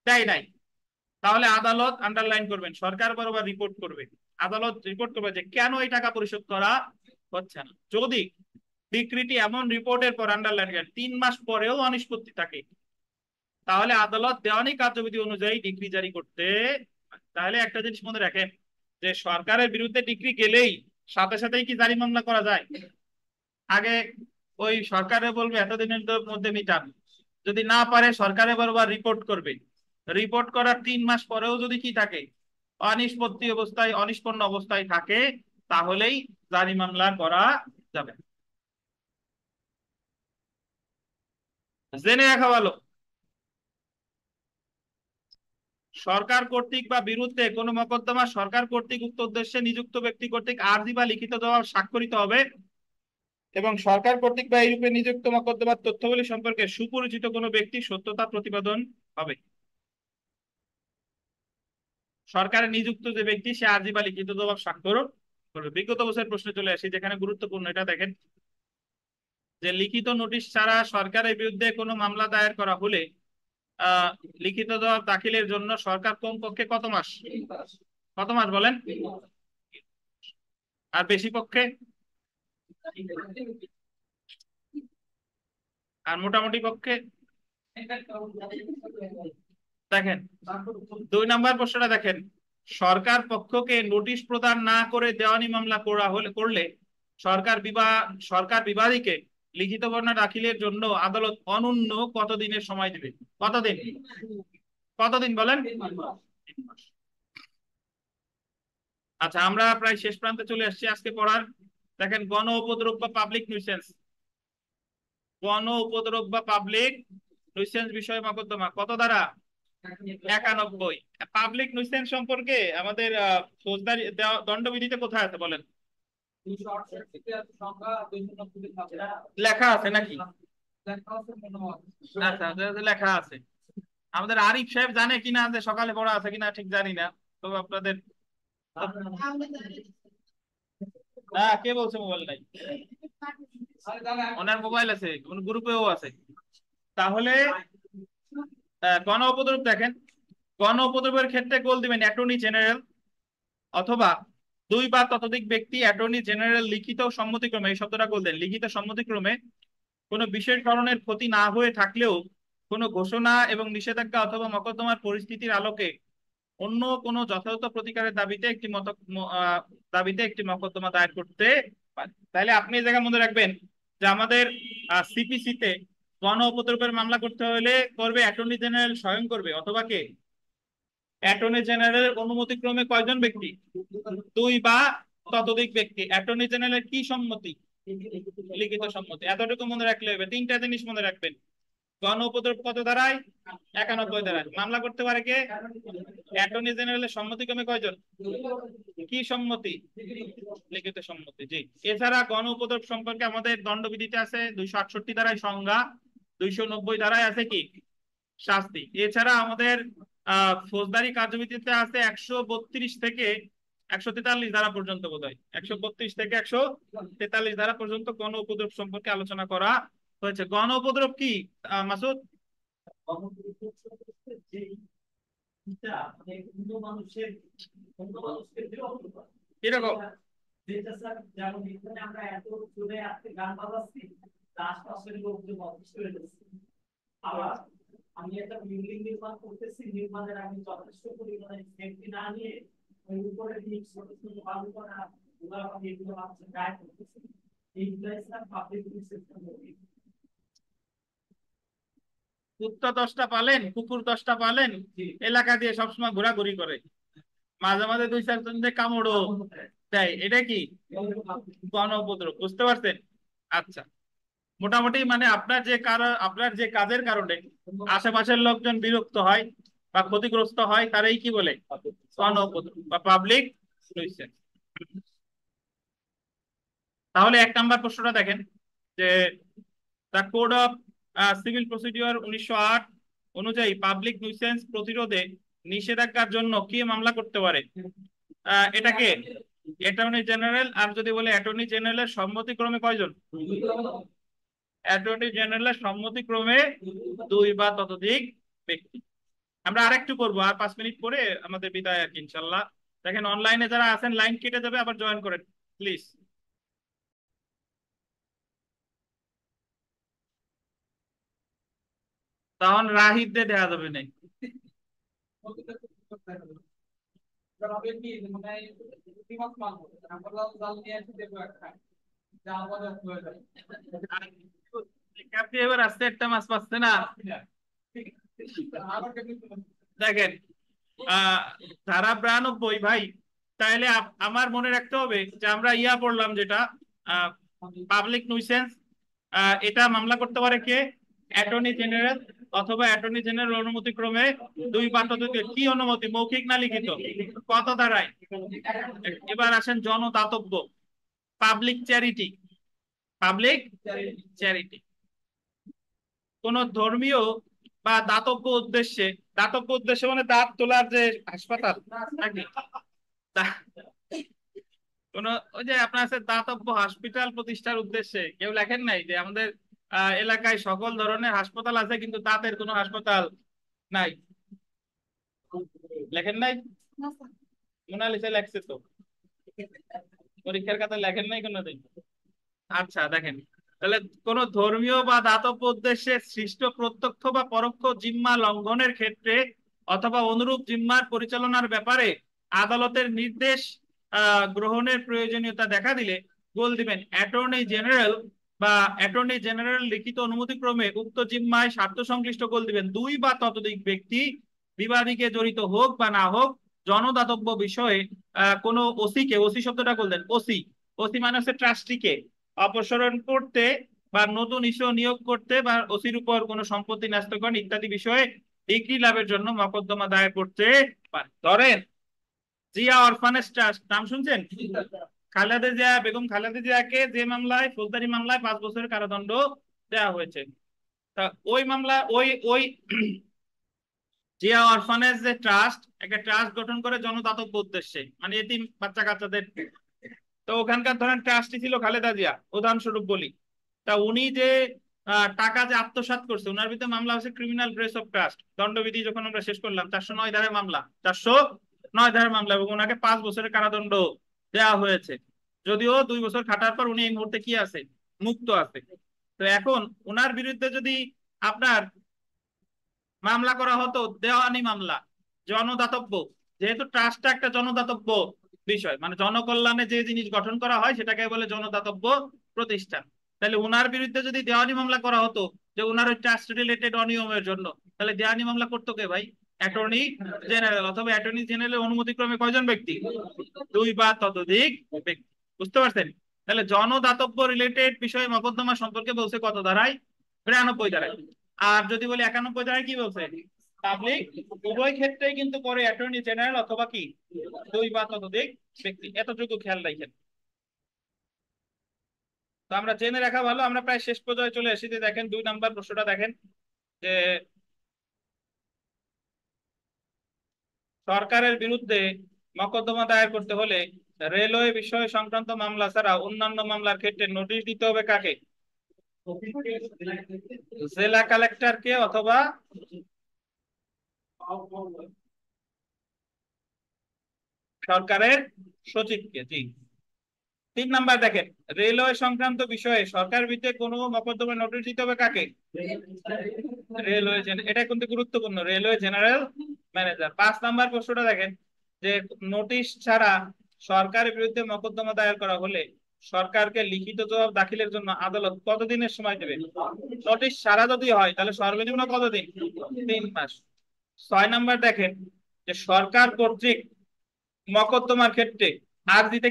S1: দেয় নাই, তাহলে আদালত, আন্ডারলাইন করবেন, সরকার বরাবর রিপোর্ট করবে। আদালত রিপোর্ট করবে যে কেন এই টাকা পরিশোধ করা হচ্ছে না। যদি ডিক্রিটি এমন রিপোর্টের পর, আন্ডারলাইন 3 মাস পরেও অনিষ্পত্তি থাকে, তাহলে আদালত দেওয়ানি কার্যবিধি অনুযায়ী ডিক্রি জারি করতে। তাহলে একটা জিনিস মনে রাখেন, যে সরকারের বিরুদ্ধে ডিক্রি গেলেই সাথে সাথেই কি জারি মামলা করা যায়? আগে ওই সরকারে বলবে এতদিনের মধ্যে মিটান, যদি না পারে সরকারে বারবার রিপোর্ট করবে, রিপোর্ট করার 3 মাস পরেও যদি কি থাকে, অনিষ্পত্তি অবস্থায়, অনিষ্পন্ন অবস্থায় থাকে, তাহলেই জারি মামলা করা যাবে। জেনে রাখা ভালো, সরকার কর্তৃক বা বিরুদ্ধে কোনো মোকদ্দমা সরকার কর্তৃক উক্ত উদ্দেশ্যে নিযুক্ত ব্যক্তি কর্তৃক আর্জি বা লিখিত জবাব স্বাক্ষরিত হবে, এবং সরকার কর্তৃক বা এইরূপে নিযুক্ত মোকদ্দমার তথ্যগুলি সম্পর্কে সুপরিচিত কোনো ব্যক্তি সত্যতা প্রতিপাদন হবে। সরকারের নিযুক্ত যে ব্যক্তি, সে আর্জি বা লিখিত জবাব স্বাক্ষর করবে। বিগত বছরের প্রশ্নে চলে আসি, যেখানে গুরুত্বপূর্ণ এটা দেখেন, যে লিখিত নোটিশ ছাড়া সরকারের বিরুদ্ধে কোনো মামলা দায়ের করা হলে লিখিত জবাব দাখিলের জন্য সরকার কমপক্ষে কত মাস? কত মাস বলেন? আর বেশি পক্ষে? আর মোটামুটি পক্ষে? দেখেন, 2 নম্বর প্রশ্নটা দেখেন, সরকার পক্ষকে নোটিশ প্রদান না করে দেওয়ানি মামলা করলে সরকার বিবাদীকে লিখিত বর্ণনা দাখিলের জন্য আদালত অনূন্য কতদিনের সময় দিবে? কতদিন? কতদিন বলেন? 3 মাস। আচ্ছা, আমরা প্রায় শেষ প্রান্তে চলে আসছি আজকে পড়ার। দেখেন, গণ উপদ্রব বা পাবলিক নিউসেন্স। গণ উপদ্রব বা পাবলিক নিউসেন্স বিষয়ে মকদ্দমা কত ধারা? 91। পাবলিক নিউসেন্স সম্পর্কে আমাদের ফৌজদারি দণ্ডবিধিতে কোথায় আছে বলেন? লেখা আছে নাকি? আচ্ছা, লেখা আছে। আমাদের আরিফ সাহেব জানে কিনা, যে সকালে পড়া আছে কিনা ঠিক জানি না। তো আপনাদের না, কে বলছে মোবাইল নাই? ওনার মোবাইল আছে, কোন গ্রুপেও আছে। তাহলে গণ উপদ্রব দেখেন, গণ উপদ্রবের ক্ষেত্রে গোল দিবেন অ্যাটর্নি জেনারেল অথবা 2 বা ততোধিক ব্যক্তি অ্যাটর্নি জেনারেল লিখিত সম্মতিক্রমে, এই শব্দটা গোল দেন, লিখিত সম্মতিক্রমে কোনো বিশেষ ধরনের ক্ষতি না হয়ে থাকলেও কোনো ঘোষণা এবং নিষেধাজ্ঞা অথবা মকদ্দমার পরিস্থিতির আলোকে অন্য কোনো যথাযথ প্রতিকারের দাবিতে দাবিতে একটি মকদ্দমা দায়ের করতে পারে। তাহলে আপনি এই জায়গায় মনে রাখবেন যে আমাদের সিপিসি তে গণ উপদ্রবের মামলা করতে হলে করবে অ্যাটর্নি জেনারেল স্বয়ং করবে, অথবা কে? অ্যাটর্নি জেনারেলের অনুমতিক্রমে কয়জন ব্যক্তি? 2 বা ততোধিক ব্যক্তি। অ্যাটর্নি জেনারেলের কি সম্মতি? লিখিত সম্মতি। এতটুকু মনে রাখলে হবে। 3টা জিনিস মনে রাখবেন। গণ উপদ্রব কত ধারায়? 91 ধারায়। মামলা করতে পারে কে? অ্যাটর্নি জেনারেলের সম্মতিক্রমে কয়জন? কি সম্মতি? লিখিত সম্মতি। জি। এছাড়া গণ উপদ্রব সম্পর্কে আমাদের দণ্ডবিধিতে আছে 268 ধারায় সংজ্ঞা, 290 ধারায় আছে কি? শাস্তি। এছাড়া আমাদের ফৌজদারি কার্যবিধিতে আছে 132 থেকে 143 ধারা পর্যন্ত, বোধহয় 132 থেকে 143 ধারা পর্যন্ত গণ উপদ্রব সম্পর্কে আলোচনা করা হয়েছে। গণ উপদ্রব কি মাসুদ? কিরকম?
S4: যেটা স্যার, যেমন এখানে আমরা এত জোরে আজকে গান বাজাচ্ছি, আশপাশের লোকজন অতিষ্ঠ হয়ে যাচ্ছে। আবার আমি একটা বিল্ডিং নির্মাণ করতেছি, নির্মাণের আমি যথেষ্ট পরিমাণে সেফটি না নিয়ে ওই উপরে দিয়ে ছোট ছোট বালু করা ওগুলো আমি এগুলো হচ্ছে গায়ে করতেছি। এইগুলাই স্যার পাবলিক সিস্টেম হবে।
S1: কুত্তা 10টা পালেন, কুকুর 10টা পালেন, এলাকা দিয়ে সবসময় ঘোরাঘুরি করে, মাঝে মাঝে 2-4 জন যে কামড়ও দেয়, এটা কি গণ উপদ্রব? বুঝতে পারছেন? আচ্ছা, মোটামুটি মানে আপনার যে কাজের কারণে আশেপাশের লোকজন বিরক্ত হয় বা ক্ষতিগ্রস্ত হয়, তারাই কি বলে? গণ উপদ্রব বা পাবলিক নিউসেন্স। তাহলে 1 নম্বর প্রশ্নটা দেখেন যে the code of civil procedure 1908 অনুযায়ী পাবলিক নিউসেন্স প্রতিরোধে নিষেধাজ্ঞার জন্য কে মামলা করতে পারে? এটাকে অ্যাটর্নি জেনারেল। আর যদি বলে অ্যাটর্নি জেনারেলের সম্মতিক্রমে কয়জন? অ্যাটর্নি জেনারেলের সম্মতিক্রমে 2 বা ততোধিক ব্যক্তি। আমরা আরেকটু করবো, আর 5 মিনিট পরে আমাদের বিদায় আর কি, ইনশাল্লাহ। দেখেন, অনলাইনে যারা আছেন লাইন কেটে যাবে, আবার জয়েন করেন প্লিজ। তখন রাহিবদের দেওয়া যাবে না। এবার আসতে একটা মাছ পাচ্ছে না। দেখেন, আহ ধারা 92 ভাই। তাহলে আমার মনে রাখতে হবে যে আমরা পড়লাম যেটা পাবলিক নিউসেন্স, এটা মামলা করতে পারে কে? অ্যাটর্নি জেনারেল অথবা অ্যাটর্নি জেনারেল অনুমতি ক্রমে 2 বা ততোধিক। কি অনুমতি, মৌখিক না লিখিত? কত ধারায়? এবার আসেন জনদাতব্য, পাবলিক চ্যারিটি। পাবলিক চ্যারিটি কোন ধর্মীয় বা দাতব্য উদ্দেশ্যে মানে দাঁত তোলার যে হাসপাতাল নাকি, কোন ওই যে আপনার আছে দাতব্য হসপিটাল প্রতিষ্ঠার উদ্দেশ্যে। কেউ লেখেন নাই যে আমাদের এলাকায় সকল ধরনের হাসপাতাল আছে কিন্তু দাঁতের কোনো হাসপাতাল নাই? লেখেন নাই? মোনালিসা লেখছে তো, পরীক্ষার খাতায় লেখেন নাই কোনোদিন? আচ্ছা, দেখেন, তাহলে কোন ধর্মীয় বা দাতব্য উদ্দেশ্যে সৃষ্ট প্রত্যক্ষ বা পরোক্ষ জিম্মা লঙ্ঘনের ক্ষেত্রে অথবা অনুরূপ জিম্মার পরিচালনার ব্যাপারে আদালতের নির্দেশ গ্রহণের প্রয়োজনীয়তা দেখা দিলে গোল দিবেন অ্যাটর্নি জেনারেল বা অ্যাটর্নি জেনারেল লিখিত অনুমতি ক্রমে উক্ত জিম্মায় স্বার্থ সংশ্লিষ্ট গোল দিবেন, দুই বা ততোধিক ব্যক্তি বিবাদীকে জড়িত হোক বা না হোক জনদাতব্য বিষয়ে কোনো ওসিকে, ওসি শব্দটা বললেন, ওসি, ওসি মানে হচ্ছে ট্রাস্টিকে অপসারণ করতে বা নতুন ইস্যু নিয়োগ করতে বা ওসির উপর কোনো সম্পত্তি ন্যস্তকরণ ইত্যাদি বিষয়ে ডিগ্রি লাভের জন্য মকদ্দমা দায়ের করতে পারে। ধরেন জিয়া অরফানেজ ট্রাস্ট, নাম শুনছেন? খালেদা জিয়া, বেগম খালেদা জিয়াকে যে মামলায়, ফৌজদারি মামলায় 5 বছরের কারাদণ্ড দেওয়া হয়েছে, তা ওই মামলা ওই ওই জিয়া অরফানেজ যে ট্রাস্ট, একটা ট্রাস্ট গঠন করে জনদাতব্য উদ্দেশ্যে, মানে এতিম বাচ্চা কাচ্চাদের, তো ওখানকার ধরেন ট্রাস্টি ছিল খালেদা জিয়া উদাহরণস্বরূপ বলি। তা উনি যে টাকা যে আত্মসাৎ করছে, ওনার ভিতরে মামলা হচ্ছে ক্রিমিনাল ব্রেস অফ ট্রাস্ট, দণ্ডবিধি যখন আমরা শেষ করলাম 409 ধারায় মামলা, 409 ধারায় মামলা, এবং ওনাকে 5 বছরের কারাদণ্ড দেওয়া হয়েছে, যদিও 2 বছর খাটার পর উনি এই মুহূর্তে কি আছে, মুক্ত আছে। তো এখন ওনার বিরুদ্ধে যদি আপনার মামলা করা হতো দেওয়ানি মামলা, জনদাতব্য, যেহেতু ট্রাস্টটা একটা জনদাতব্য বিষয়, মানে জনকল্যাণে যে জিনিস গঠন করা হয় সেটাকে বলে জনদাতব্য প্রতিষ্ঠান, তাহলে উনার বিরুদ্ধে যদি দেওয়ানি মামলা করা হতো যে উনার ওই ট্রাস্ট রিলেটেড অনিয়মের জন্য, তাহলে দেওয়ানি মামলা করতো কে ভাই? অ্যাটর্নি জেনারেল, অথবা অ্যাটর্নি জেনারেলের অনুমতি ক্রমে কয়জন ব্যক্তি? দুই বা ততোধিক ব্যক্তি। বুঝতে পারছেন? তাহলে জনদাতব্য রিলেটেড বিষয়ে মকদ্দমা সম্পর্কে বলছে কত ধারায়? 92 ধারায়। আর যদি বলি 91 ধারায় কি বলছে? পাবলিক, উভয় ক্ষেত্রেই কিন্তু পরে অ্যাটর্নি জেনারেল অথবা কি দুই বা ততোধিক ব্যক্তি, এতটুকু খেয়াল রাখেন। তো আমরা জেনে রাখা ভালো। আমরা প্রায় শেষ পর্যায়ে চলে এসেছি। দেখেন 2 নম্বর প্রশ্নটা দেখেন যে সরকারের বিরুদ্ধে মকদ্দমা দায়ের করতে হলে রেলওয়ে বিষয় সংক্রান্ত মামলা ছাড়া অন্যান্য মামলার ক্ষেত্রে নোটিশ দিতে হবে কাকে? জেলা কালেক্টরকে অথবা সরকারের সচিবকে। জি। 3 নম্বর দেখেন, রেলওয়ে সংক্রান্ত বিষয়ে সরকার বিরুদ্ধে কোনো মকদ্দমা নোটিশ দিতে হবে কাকে? রেলওয়ে, এটা কিন্তু গুরুত্বপূর্ণ, রেলওয়ে জেনারেল ম্যানেজার। 5 নম্বর প্রশ্নটা দেখেন যে নোটিশ ছাড়া সরকারের বিরুদ্ধে মকদ্দমা দায়ের করা হলে সরকারকে লিখিত জবাব দাখিলের জন্য আদালত কতদিনের সময় দেবে? নোটিশ ছাড়া যদি হয় তাহলে সর্বনিম্ন কতদিন? 3 মাস। 6 নম্বর দেখেন যে সরকার কর্তৃক মকদ্দমার ক্ষেত্রে আরজিতে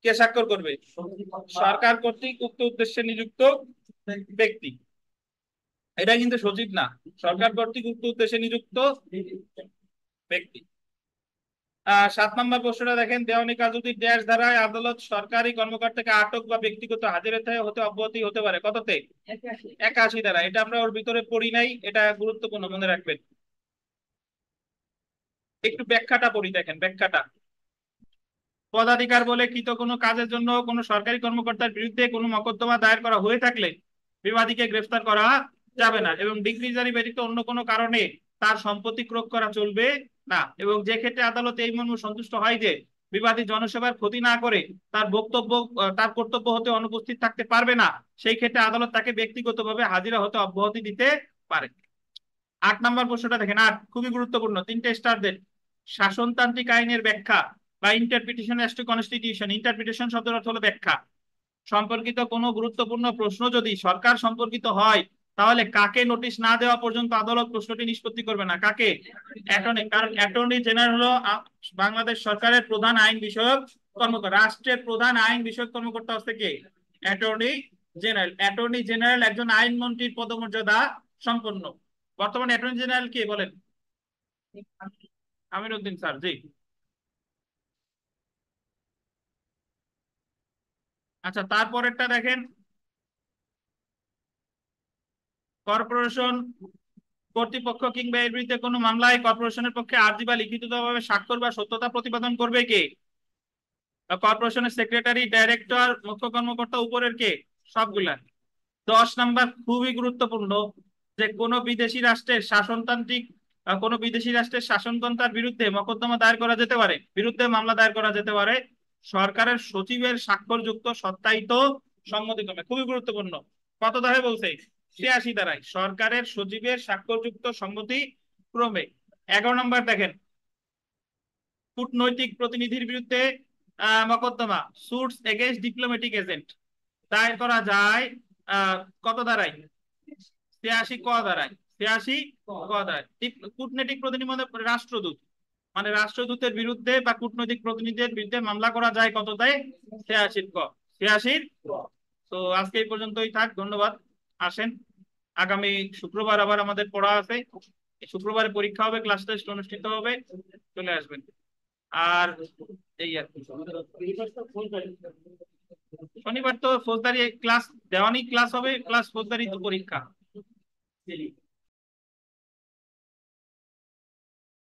S1: কে স্বাক্ষর করবে? সরকার কর্তৃক উক্ত উদ্দেশ্যে নিযুক্ত ব্যক্তি। এটা কিন্তু সচিব না, সরকার কর্তৃক উক্ত উদ্দেশ্যে নিযুক্ত ব্যক্তি। 7 নম্বর প্রশ্নটা দেখেন, দেওয়ানি কার্যবিধি ড্যাশ ধারায় আদালত সরকারি কর্মকর্তাকে আটক বা ব্যক্তিগত হাজিরাতে হতে অব্যাহতি হতে পারে কততে? 81 ধারা। এটা আমরা ওর ভিতরে পড়ি নাই, এটা গুরুত্বপূর্ণ, মনে রাখবেন। একটু ব্যাখ্যাটা পড়ি, দেখেন ব্যাখ্যাটা। পদাধিকার বলে কৃত কোনো কাজের জন্য কোনো সরকারি কর্মকর্তার বিরুদ্ধে কোনো মকদ্দমা দায়ের করা হয়ে থাকলে বিবাদীকে গ্রেফতার করা যাবে না, এবং ডিগ্রি জারি ব্যতীত অন্য কোনো কারণে তার সম্পত্তি ক্রোধ করা চলবে না, এবং যে ক্ষেত্রে আদালত এই মর্মে সন্তুষ্ট হয় যে বিবাদী জনসেবার ক্ষতি না করে তার বক্তব্য, তার কর্তব্য হতে অনুপস্থিত থাকতে পারবে না, সেই ক্ষেত্রে আদালত তাকে ব্যক্তিগতভাবে হাজিরা হতে অব্যাহতি দিতে পারে। 8 নম্বর প্রশ্নটা দেখেন, 8 খুবই গুরুত্বপূর্ণ, 3টে স্টার দেন। শাসনতান্ত্রিক আইনের ব্যাখ্যা বা interpretation as to constitution, interpretation শব্দের অর্থ হলো ব্যাখ্যা, সম্পর্কিত কোনো গুরুত্বপূর্ণ প্রশ্ন যদি সরকার সম্পর্কিত হয় তাহলে কাকে নোটিশ না দেওয়া পর্যন্ত আদালত প্রশ্নটি নিষ্পত্তি করবে না? কাকে? অ্যাটর্নি। কারণ অ্যাটর্নি জেনারেল হলো বাংলাদেশ সরকারের প্রধান আইন বিষয়ক কর্মকর্তা, রাষ্ট্রের প্রধান আইন বিষয়ক কর্মকর্তা হচ্ছে কে? Attorney general. অ্যাটর্নি জেনারেল একজন আইনমন্ত্রীর পদমর্যাদা সম্পন্ন। বর্তমানে অ্যাটর্নি জেনারেল কে বলেন? আমির উদ্দিন স্যার। জি। আচ্ছা, তারপরেরটা দেখেন, কর্পোরেশন কর্তৃপক্ষ কিংবা এর বিরুদ্ধে কোনো মামলায় কর্পোরেশনের পক্ষে আর্জি বা লিখিতভাবে স্বাক্ষর বা সত্যতা প্রতিপাদন করবে কে? কর্পোরেশনের সেক্রেটারি, ডাইরেক্টর, মুখ্য কর্মকর্তা, উপরের কে? সবগুলা। 10 নম্বর খুবই গুরুত্বপূর্ণ, যে কোনো বিদেশি রাষ্ট্রের শাসনতান্ত্রিক কোনো বিদেশি রাষ্ট্রের শাসনতন্ত্রের বিরুদ্ধে মকদ্দমা দায়ের করা যেতে পারে, বিরুদ্ধে মামলা দায়ের করা যেতে পারে সরকারের সচিবের স্বাক্ষরযুক্ত সত্যায়িত সম্মতিক্রমে। খুবই গুরুত্বপূর্ণ। কত ধারায় বলছে? 86 ধারায়, সরকারের সচিবের স্বাক্ষরযুক্ত সম্মতি ক্রমে। 11 নম্বর দেখেন, কূটনৈতিক প্রতিনিধির বিরুদ্ধে মকদ্দমা, সুটস এগেইনস্ট ডিপ্লোম্যাটিক এজেন্ট। দায়ের করা যায় কত দ্বারাই? 86 ক দ্বারাই। 86 ক দ্বারাই। কূটনৈতিক প্রতিনিধি মানে রাষ্ট্রদূত, মানে রাষ্ট্রদূতের বিরুদ্ধে বা কূটনৈতিক প্রতিনিধির বিরুদ্ধে মামলা করা যায় কত দেয়? 86 ক। 86 ক। তো আজকে এই পর্যন্তই থাক, ধন্যবাদ। আসেন, আগামী শুক্রবার আবার আমাদের পড়া আছে, শুক্রবারে পরীক্ষা হবে, ক্লাস টেস্ট অনুষ্ঠিত হবে, চলে আসবেন। আর এই আর কি, শনিবার তো ফৌজদারি ক্লাস, দেওয়ানি ক্লাস হবে, প্লাস ফৌজদারি তো পরীক্ষা।